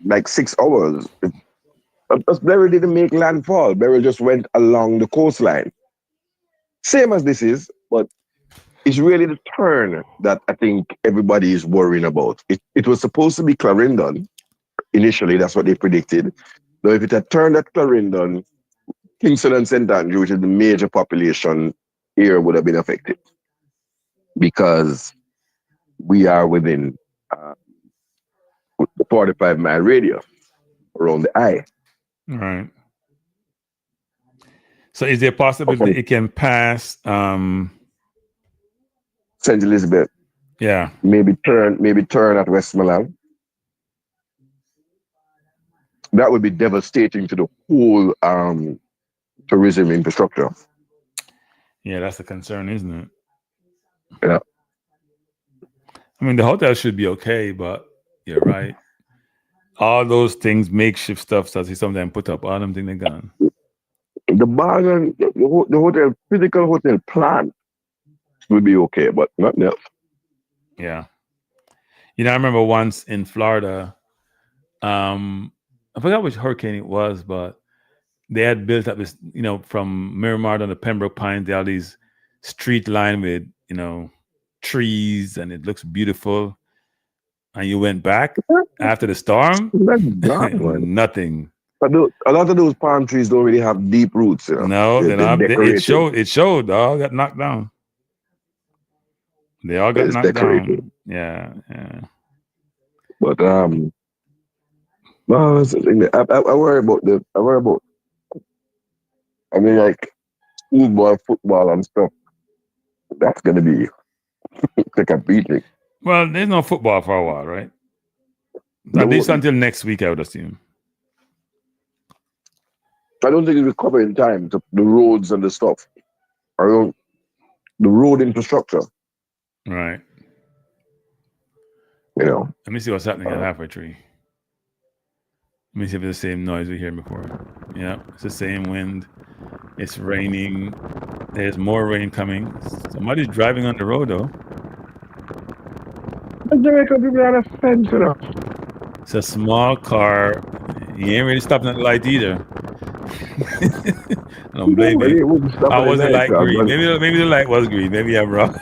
like 6 hours, Beryl didn't make landfall. Beryl just went along the coastline. Same as this is, but it's really the turn that I think everybody is worrying about. It was supposed to be Clarendon. Initially, that's what they predicted. So if it had turned at Clarendon, Kingston and St. Andrew, which is the major population here, would have been affected. Because we are within the 45-mile radius around the eye. All right. So is there a possibility it can pass St. Elizabeth? Yeah. Maybe turn at Westmoreland. That would be devastating to the whole tourism infrastructure. Yeah, that's the concern, isn't it? Yeah. I mean, the hotel should be okay, but you're right. All those things, makeshift stuff, that some of them put up, all them things they're gone. The bar and the hotel, physical hotel plan will be okay, but not else. Yeah. You know, I remember once in Florida, I forgot which hurricane it was, but they had built up this, from Miramar down to Pembroke Pines, they had these street line with, trees, and it looks beautiful. And you went back after the storm, nothing. But a lot of those palm trees don't really have deep roots. No, it showed. They all got knocked down. They all got knocked down. Yeah. But no, I worry about. I mean, like football, and stuff. That's gonna be like a beating. Well, there's no football for a while, right? At least until next week, I would assume. I don't think it will cover in time the roads and the stuff. The road infrastructure. Right. Let me see what's happening at Halfway Tree. Let me see if it's the same noise we heard before. Yeah, it's the same wind. It's raining. There's more rain coming. Somebody's driving on the road, though. Jamaica people are a fence, It's a small car. He ain't really stopping at the light either. I don't blame you. I wasn't light green. Maybe the light was green. Maybe I'm wrong.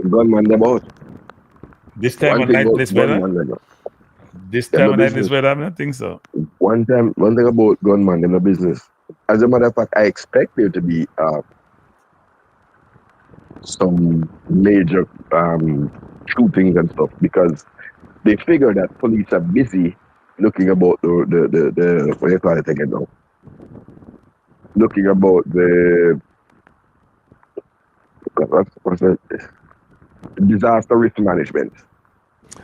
Gunman them out. This time of night, this weather? This time of night, this weather? I don't think so. One thing about gunman in the business. As a matter of fact, I expect there to be some major shootings and stuff, because they figure that police are busy looking about the what do you call it again now? Looking about the disaster risk management.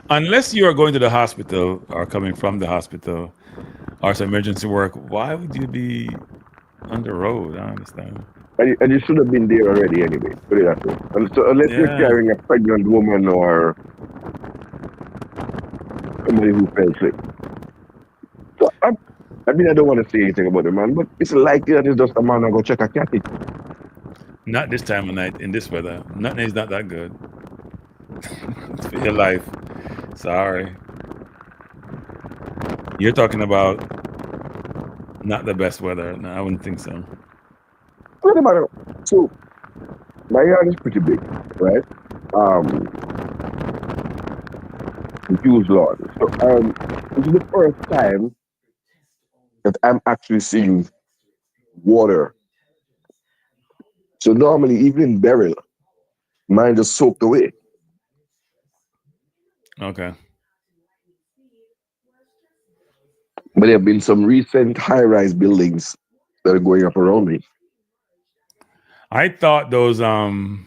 Unless you are going to the hospital or coming from the hospital or some emergency work, why would you be on the road? I don't understand. And you should have been there already anyway. Put it that way. And so unless you're carrying a pregnant woman or somebody who fell sick. So I don't want to say anything about the man, but it's likely that it's just a man who go check a cat. Not this time of night in this weather. Nothing is not that good. For your life. Sorry. You're talking about not the best weather. No, I wouldn't think so. What about it? So my yard is pretty big, right? Huge lawn. So this is the first time that I'm actually seeing water. So normally, even in Beryl, mine just soaked away. Okay. But there have been some recent high-rise buildings that are going up around me. I thought those don't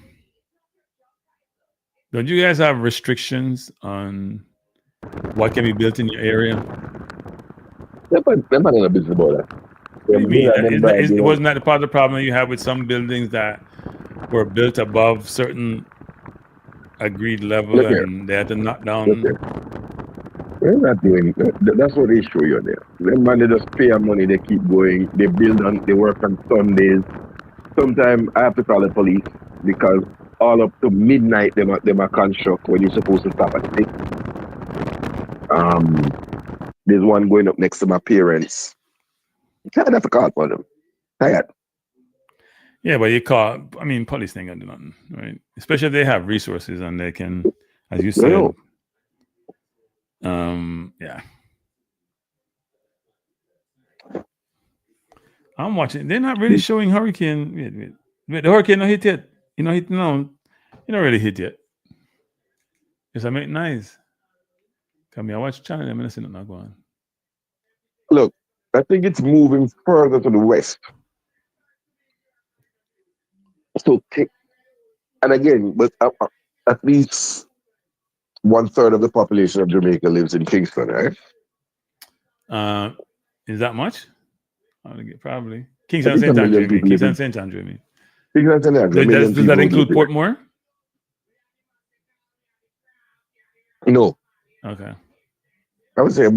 you guys have restrictions on what can be built in your area? They're not in a business about that. What do you mean? Wasn't that part of the problem you have with some buildings that were built above certain agreed level and they had to knock down? They're not doing that. That's what they show you there. Them man, they just pay your money, they keep going, they work on Sundays. Sometimes I have to call the police because all up to midnight they are construct when you're supposed to stop at 6. There's one going up next to my parents. You can't have to call for them. Tired. Yeah, but police ain't gonna do nothing, right? Especially if they have resources and they can, as you said, yeah. I'm watching. They're not really showing hurricane. Wait, the hurricane not hit yet. You know, you not really hit yet. Yes, I make nice. Come here, I watch channel. I'm not seeing nothing go on. Look, I think it's moving further to the west. So, and again, but at least 1/3 of the population of Jamaica lives in Kingston, right? Is that much? Probably. Kingston St. Andrew. Kingston St. Andrew. Kingston St. Andrew. Does that include Portmore? No. Okay. I would say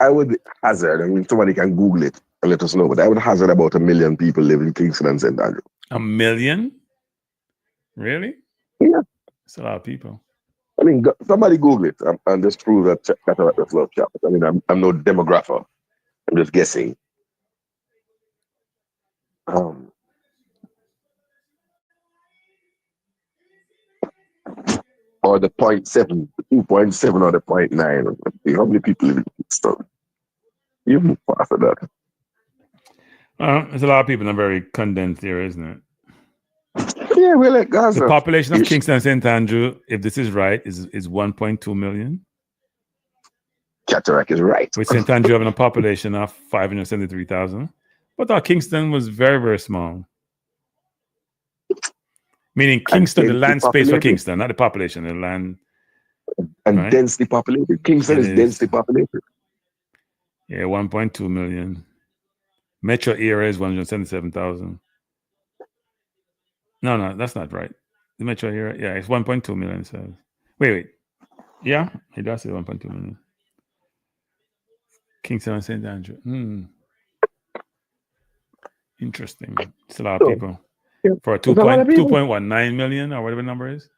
I would hazard. I mean, somebody can Google it and let us know. But I would hazard about 1 million people live in Kingston and St. Andrew. 1 million? Really? Yeah. It's a lot of people. I mean, somebody Google it and just prove that Cataract is love shop. I mean, I'm no demographer. I'm just guessing. Or the 0.7, the 2.7 or the 0.9. How many people live in Kingston? Even after that. There's a lot of people in a very condensed area, isn't it? Yeah, we're like Gaza. The population of Kingston and St. Andrew, if this is right, is 1.2 million. Cataract is right. With St. Andrew having a population of 573,000. But our Kingston was very, very small. Meaning Kingston, the land space for Kingston, not the population, the land. And right? Densely populated. Kingston is densely populated. Yeah, 1.2 million. Metro area is 177,000. No, that's not right. The metro area, yeah, it's 1.2 million. So wait. Yeah, it does say 1.2 million. Kingston and St. Andrew. Interesting. It's a lot of people. Yeah. For 2.19 million or whatever the number is.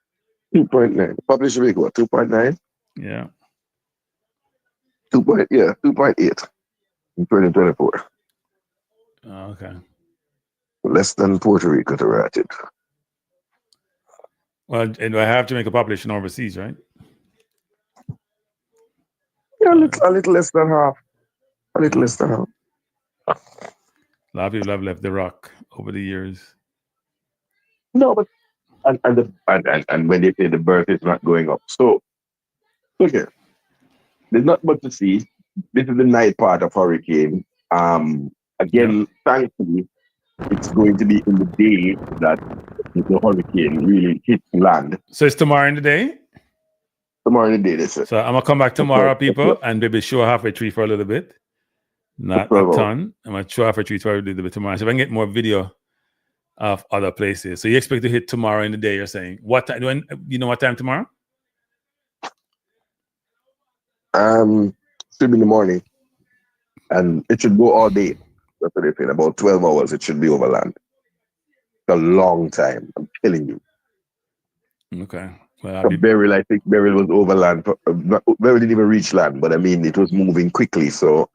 2.9. Population rate what? 2.9? Yeah. 2.8 in 2024. Oh, okay. Less than Puerto Rico to rat it. Well, and I have to make a population overseas, right? Yeah, a little less than half. A little less than half. A lot of people have left the rock over the years. No, but and when they say the birth is not going up. So okay. There's not much to see. This is the night part of hurricane. Again, thankfully, it's going to be in the day that the hurricane really hits land. So it's tomorrow in the day? Tomorrow in the day, they said. So I'm going to come back tomorrow, people, and maybe show halfway tree for a little bit. Not a ton. I'm going to show halfway tree for a little bit tomorrow. So if I can get more video of other places. So you expect to hit tomorrow in the day, you're saying. What time? You know what time tomorrow? Should be in the morning. And it should go all day. That's what they say. About 12 hours, it should be over land. It's a long time. I'm telling you. Okay. Well, Beryl, I think Beryl was over land. Beryl didn't even reach land, but I mean, it was moving quickly. So,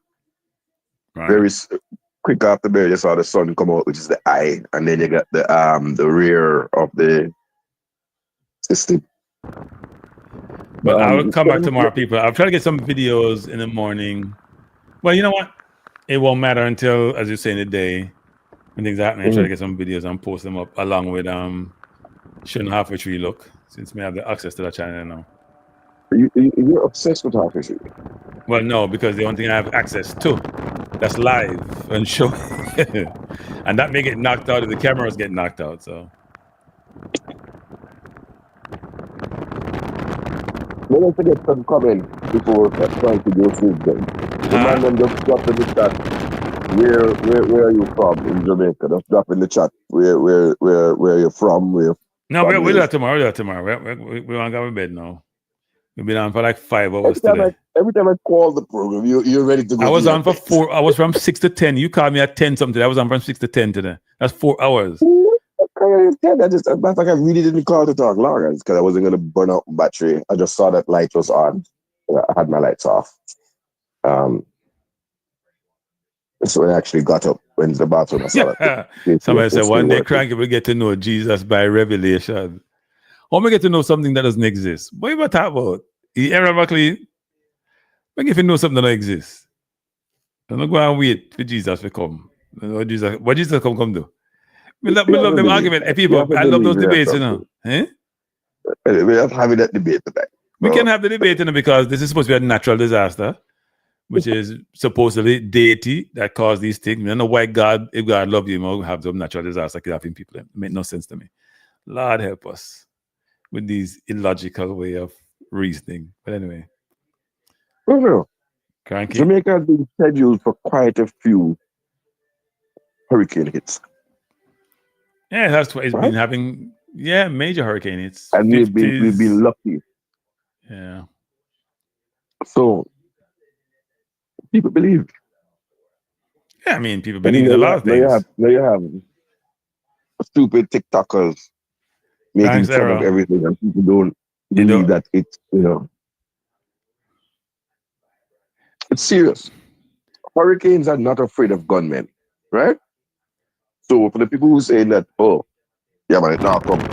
quick after there, you saw the sun come out, which is the eye, and then you got the rear of the system. But I will come back tomorrow, people. I'll try to get some videos in the morning. Well, you know what? It won't matter until, as you say, in the day when things happen. I try to get some videos and post them up along with showing halfway tree look, since we have the access to that channel now. You're obsessed with halfway tree. Well, no, because the only thing I have access to that's live and show, and that may get knocked out if the cameras get knocked out. So. Don't forget some comment before trying to go through them. The man them just drop in the chat. Where are you from in Jamaica? Just drop in the chat. Where you're from? No, we'll do that tomorrow. We want to go to bed now. We've been on for like 5 hours today. Every time I call the program, you're ready to go. I was on for 4. I was from 6 to 10. You called me at 10 something. I was on from 6 to 10 today. That's 4 hours. I really didn't call to talk long because I wasn't going to burn out battery. I just saw that light was on. I had my lights off. So I actually got up, went to the bathroom. I saw that. Somebody said one day Cranky will get to know Jesus by revelation. Or we get to know something that doesn't exist. What are you talking about? Ironically, if you know something that doesn't exist, don't go and wait for Jesus to come. What Jesus come do? We love them argument. Hey, people, I love those debates, you know. We're not having that debate today. We can have the debate, you know, because this is supposed to be a natural disaster, which is supposedly deity that caused these things. I don't know why God, if God loved you, will have some natural disaster kidnapping people. It made no sense to me. Lord help us with these illogical way of reasoning. But anyway. Cranky. Jamaica has been scheduled for quite a few hurricane hits. Yeah, it's been having major hurricane hits. And we've been lucky. Yeah. So people believe. Yeah, I mean, people believe in a lot of things. Now you have stupid TikTokers making fun of everything, and people don't believe that it's, it's serious. Hurricanes are not afraid of gunmen, right? So for the people who say that, it's not coming.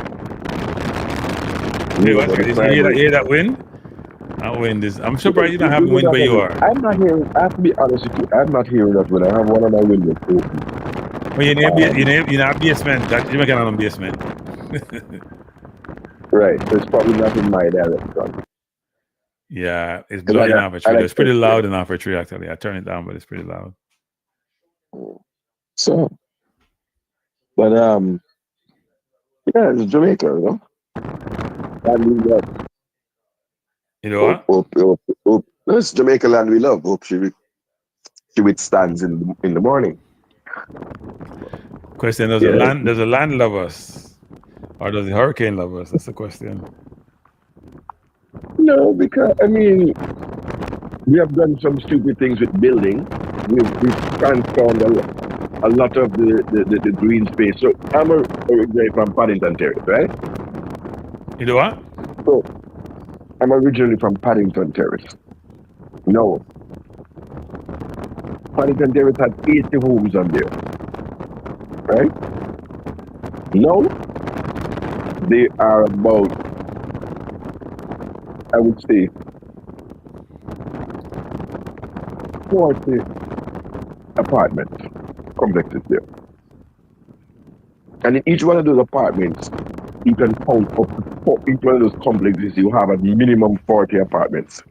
You hear that wind? That wind is. I'm surprised you don't have wind where you are. I'm not hearing. I have to be honest with you. I'm not hearing that wind. I have one of my windows open. Well, you need basement. That you make an basement. Right. So it's probably not in my direction. Yeah, it's blowing off a tree. It's pretty loud in off a tree, actually. I turn it down, but it's pretty loud. So, but it's Jamaica, you know. And we love. You know what? Hope. It's Jamaica land we love. Hope she withstands in the morning. Question: Does the land love us, or does the hurricane love us? That's the question. No, because I mean, we have done some stupid things with building. We've transformed a lot of the green space. So I'm originally from Paddington Terrace, right? You know what? So I'm originally from Paddington Terrace. No. Paddington Terrace had 80 homes on there. Right? Now, they are about, I would say, 40 apartment complexes there. And in each one of those apartments, you can count up to each one of those complexes, you have a minimum 40 apartments.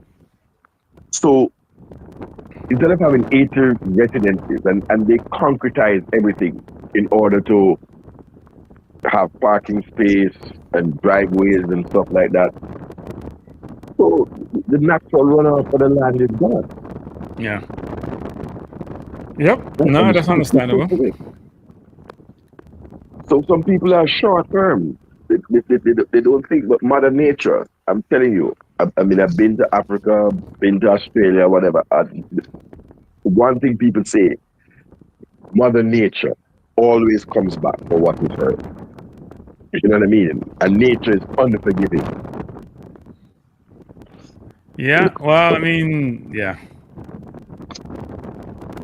So instead of having 80 residences and they concretize everything in order to have parking space and driveways and stuff like that. So the natural runoff for the land is gone. Yeah. Yep. No, that's understandable. So some people are short term. They don't think, but Mother Nature, I'm telling you, I mean, I've been to Africa, been to Australia, whatever. One thing people say, Mother Nature always comes back for what is hers. You know what I mean? And nature is unforgiving. Yeah, well, I mean, yeah.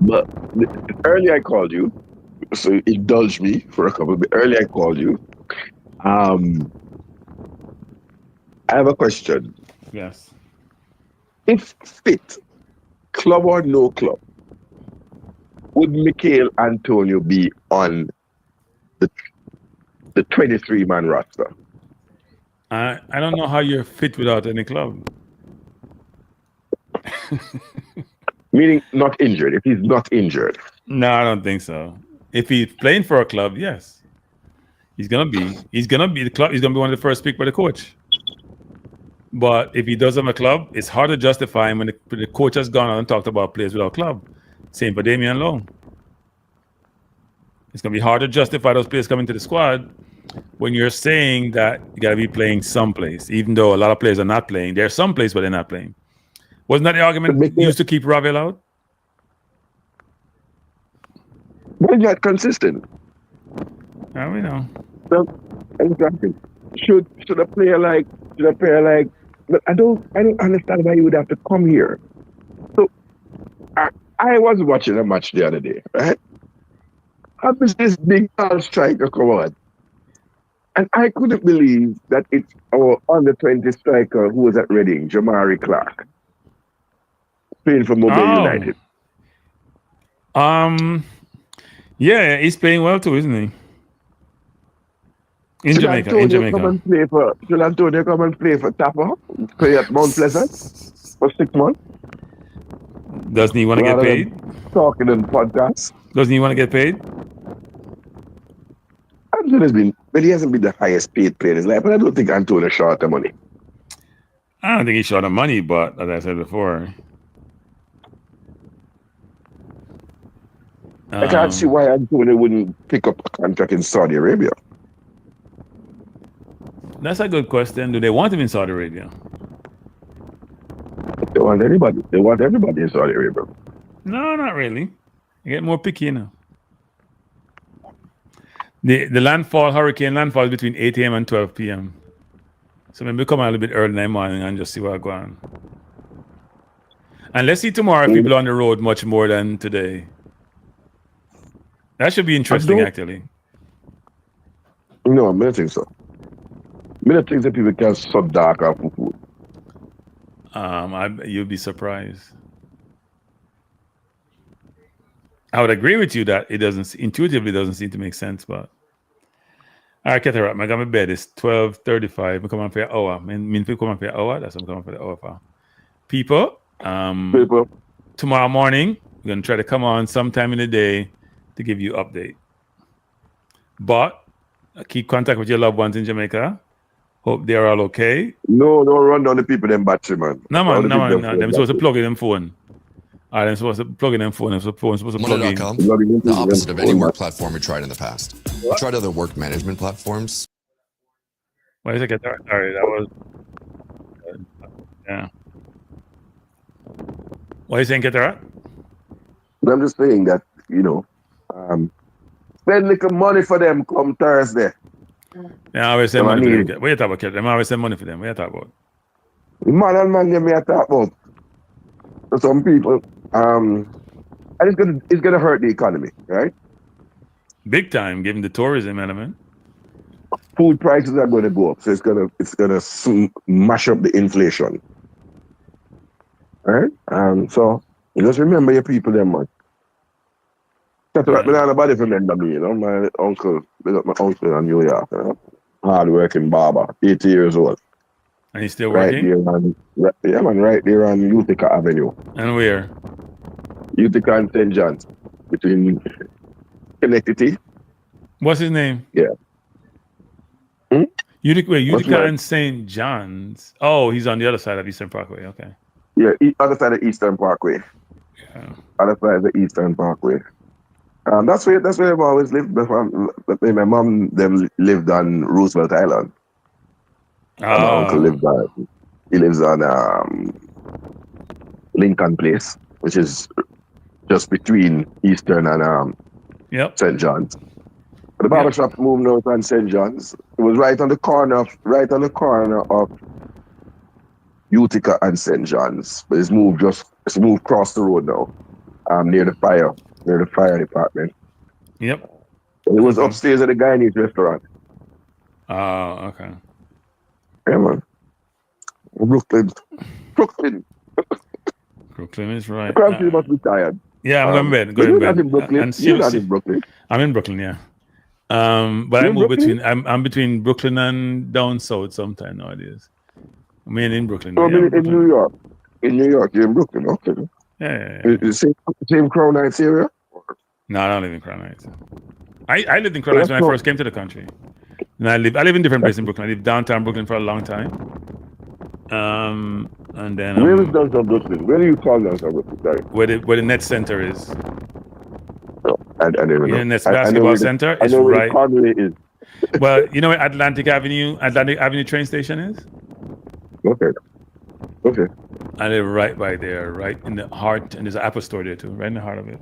But earlier I called you, so indulge me for a couple. But earlier I called you. I have a question. Yes. If fit, club or no club, would Michael Antonio be on the 23-man roster? I don't know how you're fit without any club. Meaning not injured. If he's not injured. No, I don't think so. If he's playing for a club, yes. He's gonna be the club. He's gonna be one of the first picked by the coach. But if he doesn't have a club, it's hard to justify him when the coach has gone on and talked about players without club. Same for Damian Lowe. It's gonna be hard to justify those players coming to the squad when you're saying that you gotta be playing someplace, even though a lot of players are not playing. They're someplace, but they're not playing. Wasn't that the argument used to keep Ravel out? But he's not consistent. I we know. So, exactly. Should a player like? But I don't understand why you would have to come here. So I was watching a match the other day, right? How is this big tall striker come on? And I couldn't believe that it's our under 20 striker who was at Reading, Jamari Clark, playing for Mobile United. Yeah, he's playing well too, isn't he? In Jamaica. Should Antonio come and play for Tapa? Play at Mount Pleasant for 6 months? Doesn't he want to get paid? Talking in podcasts. Doesn't he want to get paid? He hasn't been the highest paid player in his life, but I don't think Antonio short of money. I don't think he's short of money, but as I said before, I can't see why Antonio wouldn't pick up a contract in Saudi Arabia. That's a good question. Do they want him in Saudi Arabia? They want anybody. They want everybody in Saudi Arabia. No, not really. You get more picky now. The hurricane landfall is between 8 a.m. and 12 p.m. So maybe come a little bit early in the morning and just see what's going on. And let's see tomorrow if people are on the road much more than today. That should be interesting, actually. No, I don't think so. I don't think that people can sub dark off food. You'd be surprised. I would agree with you that it intuitively doesn't seem to make sense, but all right, Cataract, I got my bed. It's 12:35. I come on for an hour. Mean people come on for an hour. That's what I'm coming for the hour for. People, tomorrow morning, we're gonna try to come on sometime in the day to give you update. But keep contact with your loved ones in Jamaica. Hope they're all okay. No, don't run down the people in battery, man. No, man. They're supposed to plug in them phone. They're supposed to plug in them phone. They're supposed to plug in. The opposite of any work platform we tried in the past. We tried other work management platforms. Why is it get there? Sorry, that was... yeah. Why are you saying get there? I'm just saying that, spend little money for them come Thursday. Yeah, I always say money for them. What you talk about, Kevin? I always say money for them. What you talk about? Man and man, them I talk about. For some people, and it's gonna hurt the economy, right? Big time, given the tourism element. Food prices are going to go up, so it's gonna mash up the inflation, right? So just remember your people, them man. That's right. But nobody remember me, my uncle, my uncle in New York, hard-working barber, 80 years old. And he's still working? Right there on Utica Avenue. And where? Utica and St. John's, between Connecticut. What's his name? Yeah. Utica and St. John's. Oh, he's on the other side of Eastern Parkway. Okay. Yeah, other side of Eastern Parkway. Yeah. Other side of the Eastern Parkway. That's where they've always lived. My mom them lived on Roosevelt Island. My uncle lives on Lincoln Place, which is just between Eastern and St. John's. The barbershop moved out on St. John's. It was right on the corner of Utica and St. John's, but it's moved across the road now. near the fire department. Yep. It was upstairs at the Guyanese restaurant. Oh, okay. Yeah, man. Brooklyn. Brooklyn is right. Crunchy must be tired. Yeah, I'm going to bed. You're not in Brooklyn. You're not in Brooklyn. I'm in Brooklyn, yeah. But I move between. I'm between Brooklyn and down south sometime nowadays. I'm in Brooklyn. So in New York. In New York, you're in Brooklyn. Okay. Yeah. Same Crown Heights area? No, I don't live in Crown Heights. I lived in Crown Heights when I first came to the country. And I live in different places in Brooklyn. I lived downtown Brooklyn for a long time. And then where is downtown Brooklyn? Where do you call downtown Brooklyn? Sorry. Where the Net Center is. No, I don't even know. The Nets basketball center is right. Conway is. Well, you know where Atlantic Avenue train station is? Okay. I live right by there, right in the heart, and there's an Apple store there too, right in the heart of it.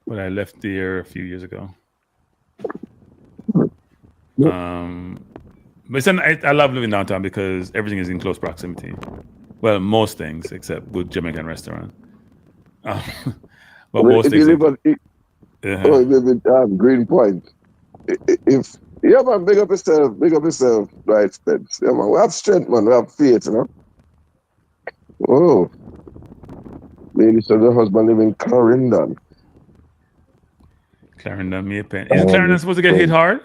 But I left there a few years ago. But I love living downtown because everything is in close proximity. Well, most things except good Jamaican restaurant. But most things. Green Point. Man, big up yourself, right, Spence. Yeah, man, we have strength, man. We have faith, you know. Oh, lady said her husband live in Clarendon. Clarendon, Maypen. Is Clarendon supposed to get hit hard?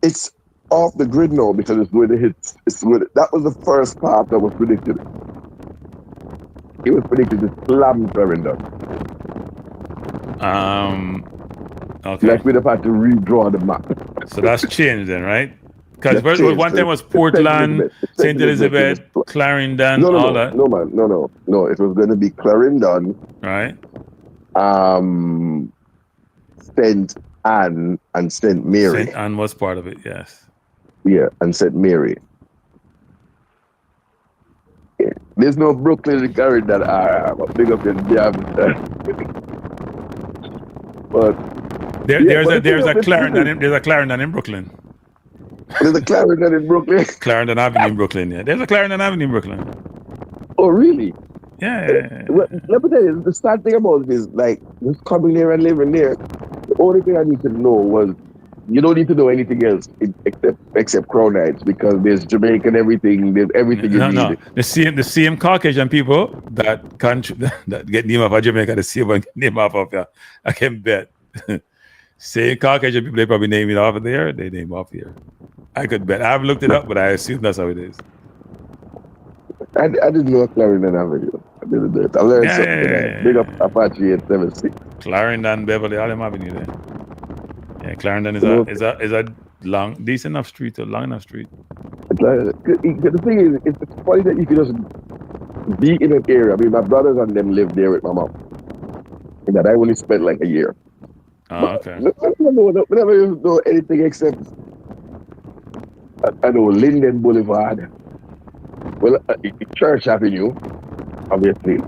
It's off the grid now because it's going to hit. That was the first part that was predicted. It was predicted to slam Clarendon. Okay. Like we'd have had to redraw the map. So that's changed then, right? Because one time was Portland, St. Elizabeth, Clarendon, all that. No, man. No. It was going to be Clarendon. Right. St. Anne and St. Mary. St. Anne was part of it, yes. Yeah, and St. Mary. Yeah. There's no Brooklyn in Clarendon. Big up in But there's a Clarendon in Brooklyn. There's a Clarendon in Brooklyn. Clarendon Avenue in Brooklyn, yeah. There's a Clarendon Avenue in Brooklyn. Oh, really? Yeah. Well, let me tell you, the sad thing about it is, like, just coming there and living there, the only thing I need to know was, you don't need to know anything else except Crown Heights, because there's Jamaica and everything, there's everything you need. No. The same Caucasian people that get named off of Jamaica, the same one get named off of here. I can bet. Same Caucasian people, they probably name it off of there, they name off here. I could bet. I haven't looked it up, but I assume that's how it is. I didn't know Clarendon Avenue. I didn't do it. I learned something today. Big up Apache 876. Clarendon, Beverly, all them avenue there. Yeah, Clarendon is a long, decent enough street, a long enough street. The thing is, it's funny that you can just be in an area. I mean, my brothers and them live there with my mom. And that I only spent like a year. Oh, okay. I never know anything except I know Linden Boulevard. Well, Church Avenue, obviously.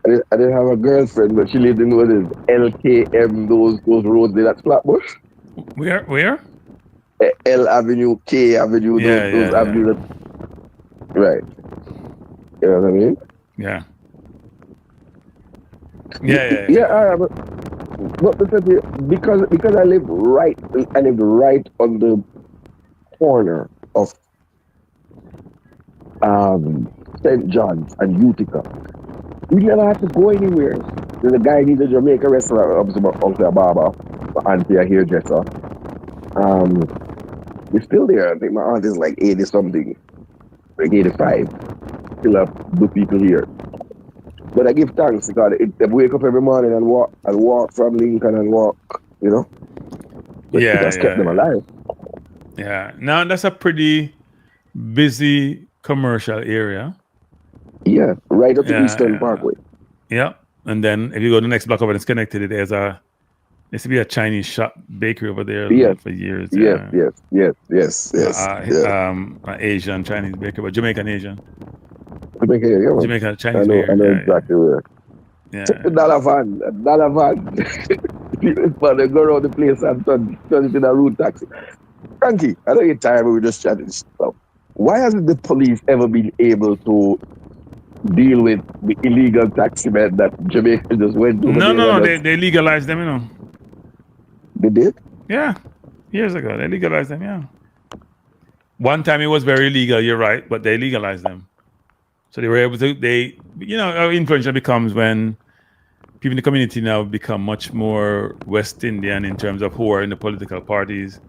I didn't have a girlfriend, but she lived in what is LKM, those roads there, that's Flatbush. Where? L Avenue, K Avenue, those avenues. Right. You know what I mean? Yeah. But because I live right on the corner of St. John's and Utica. We never had to go anywhere. There's a guy needs a Jamaica restaurant, obviously a barber, my auntie a hairdresser. We're still there. I think my aunt is like 80 something, like 85. Still have good people here. But I give thanks because they wake up every morning and walk from Lincoln and walk, you know. But it has kept them alive. Yeah. Now that's a pretty busy commercial area. Yeah, right up to Eastern Parkway. Yeah. And then if you go to the next block over, it's connected. There used to be a Chinese shop bakery over there for years. Yes. Asian Chinese bakery, but Jamaican Asian. Jamaican Chinese. I know exactly where. Yeah. Dollar van. But they go around the place and turn it in a road taxi. Frankie, I know you're tired, but we're just chatting stuff. Why hasn't the police ever been able to deal with the illegal taxi man that Jamaica just went over there. No. They legalized them, you know. They did? Yeah, years ago they legalized them. Yeah. One time it was very illegal. You're right, but they legalized them, so they were able to. How influential becomes when people in the community now become much more West Indian in terms of who are in the political parties.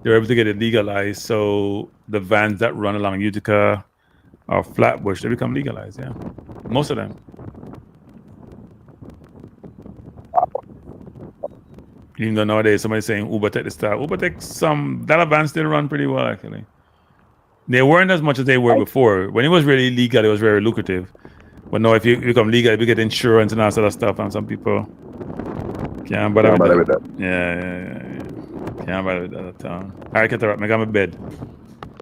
They're able to get it legalized, so the vans that run along Utica or Flatbush, they become legalized. Yeah, most of them. Even though nowadays somebody's saying Uber take the style. Uber take that van still run pretty well actually. They weren't as much as they were before. When it was really legal, it was very lucrative. But now if you become legal, you get insurance and all sort of stuff, and some people can't bother with that. Yeah. Can't bother with that at all. Alright, Cataract, I got my bed.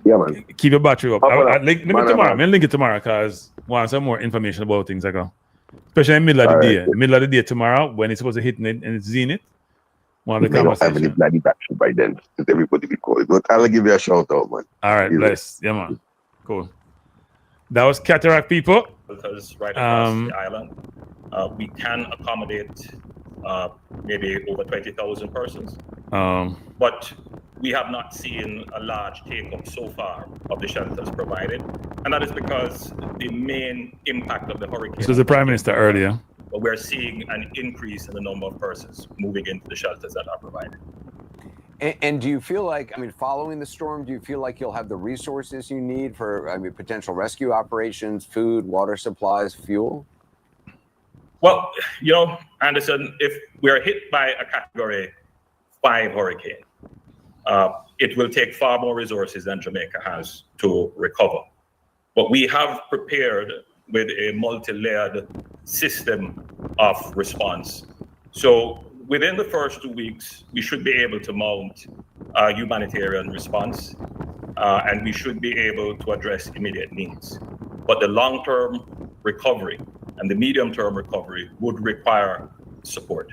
Yeah, man. Keep your battery up. I'll link it tomorrow because I want some more information about things I go. Especially in the middle of the day. Middle of the day tomorrow when it's supposed to hit and it's zenith. One of the conversations. I don't have any bloody battery by then. Everybody be calling. But I'll give you a shout out, man. All right, bless. Yeah, man. Cool. That was Cataract people. Because right across the island, we can accommodate maybe over 20,000 persons. But we have not seen a large take-up so far of the shelters provided. And that is because the main impact of the hurricane... This was the Prime Minister earlier. But we're seeing an increase in the number of persons moving into the shelters that are provided. And do you feel like, following the storm, do you feel like you'll have the resources you need for, potential rescue operations, food, water supplies, fuel? Well, Anderson, if we're hit by a Category 5 hurricane, it will take far more resources than Jamaica has to recover. But we have prepared with a multi-layered system of response. So within the first 2 weeks, we should be able to mount a humanitarian response, and we should be able to address immediate needs. But the long-term recovery and the medium-term recovery would require support.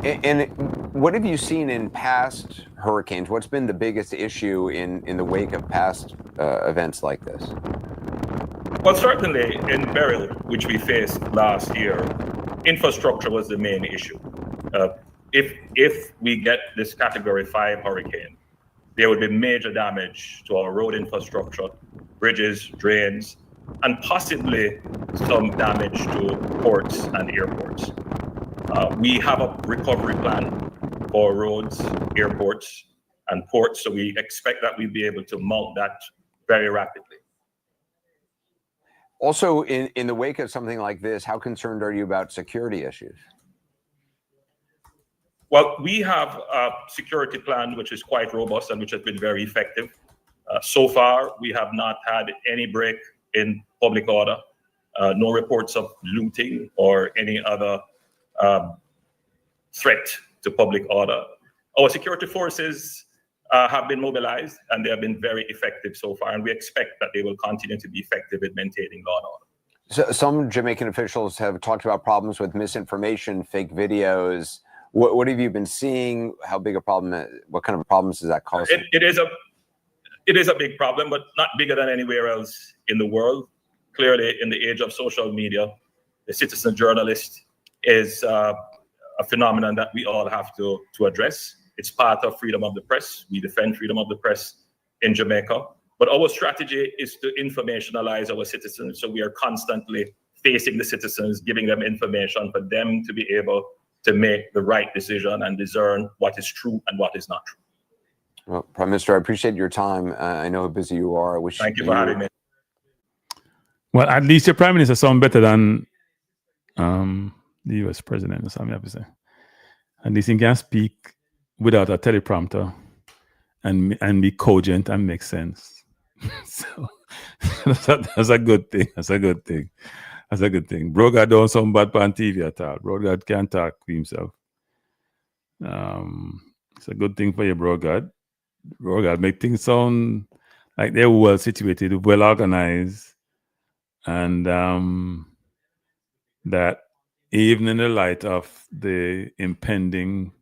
And what have you seen in past hurricanes? What's been the biggest issue in the wake of past events like this? Well, certainly in Beryl, which we faced last year, infrastructure was the main issue. If we get this Category 5 hurricane, there would be major damage to our road infrastructure, bridges, drains, and possibly some damage to ports and airports. We have a recovery plan for roads, airports, and ports, so we expect that we'll be able to mount that very rapidly. Also, in the wake of something like this, how concerned are you about security issues? Well, we have a security plan which is quite robust and which has been very effective. So far, we have not had any break in public order, no reports of looting or any other threat to public order. Our security forces have been mobilized and they have been very effective so far, and we expect that they will continue to be effective in maintaining law and order. So some Jamaican officials have talked about problems with misinformation, fake videos. What have you been seeing? How big a problem? What kind of problems does that cause? It is a big problem, but not bigger than anywhere else in the world. Clearly, in the age of social media, the citizen journalist is a phenomenon that we all have to address. It's part of freedom of the press. We defend freedom of the press in Jamaica. But our strategy is to informationalize our citizens. So we are constantly facing the citizens, giving them information for them to be able to make the right decision and discern what is true and what is not true. Well, Prime Minister, I appreciate your time. I know how busy you are. Thank you for having me. Well, at least your Prime Minister sounds better than the US President, or something I have to say. At least he can speak without a teleprompter and be cogent and make sense. So that's a good thing. That's a good thing. That's a good thing. Brogard don't sound bad on TV at all. Brogard can't talk to himself. It's a good thing for you, Brogard. Brogard make things sound like they're well situated, well organized, and that even in the light of the impending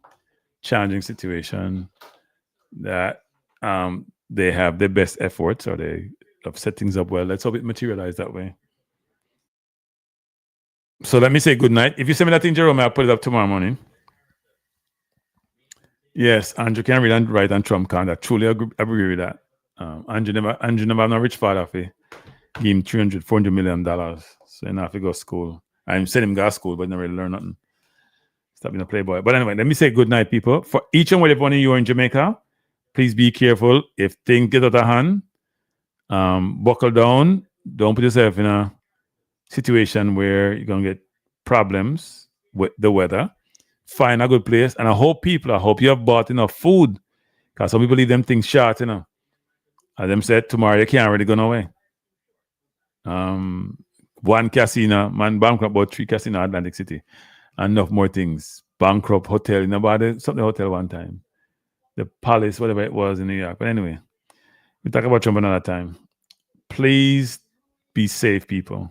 challenging situation, that they have their best efforts, or they have set things up well. Let's hope it materializes that way. So let me say good night. If you send me that thing, Jerome, I'll put it up tomorrow morning. Yes, Andrew can read and write and Trump can. I truly agree with that. Andrew never have no rich father for give him $400 million. So you have to go to school. I'm sending him to school, but never really learn nothing. Stop being a playboy. But anyway, let me say good night, people. For each and every one of you are in Jamaica, please be careful. If things get out of hand, buckle down. Don't put yourself in a situation where you're going to get problems with the weather. Find a good place. And I hope you have bought enough food. Because some people leave them things short, you know. As them said, tomorrow you can't really go nowhere. One casino, man, bankrupt about 3 casinos in Atlantic City. And enough more things. Bankrupt hotel, you know about something hotel one time. The Palace, whatever it was in New York. But anyway, we talk about Trump another time. Please be safe, people.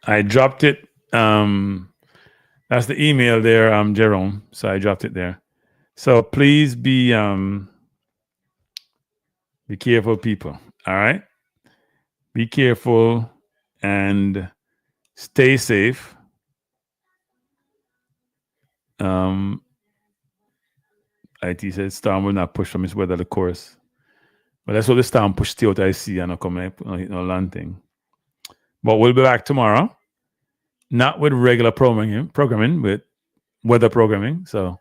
I dropped it. That's the email there, Jerome. So I dropped it there. So please be careful, people. All right? Be careful and stay safe. IT said storm will not push from its weather the course. But that's what the storm pushed out I see and come hit no land thing. But we'll be back tomorrow. Not with regular programming, with weather programming. So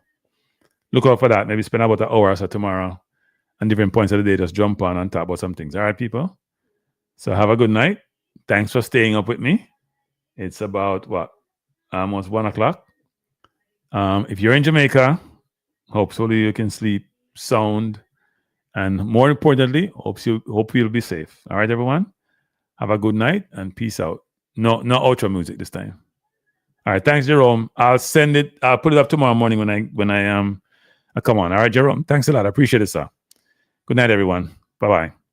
look out for that. Maybe spend about an hour or so tomorrow and different points of the day, just jump on and talk about some things. All right, people? So have a good night. Thanks for staying up with me. It's about, almost 1 o'clock. If you're in Jamaica, hopefully you can sleep sound. And more importantly, hope you'll be safe. All right, everyone? Have a good night and peace out. No outro music this time. All right, thanks, Jerome. I'll put it up tomorrow morning when I come on. All right, Jerome. Thanks a lot. I appreciate it, sir. Good night, everyone. Bye-bye.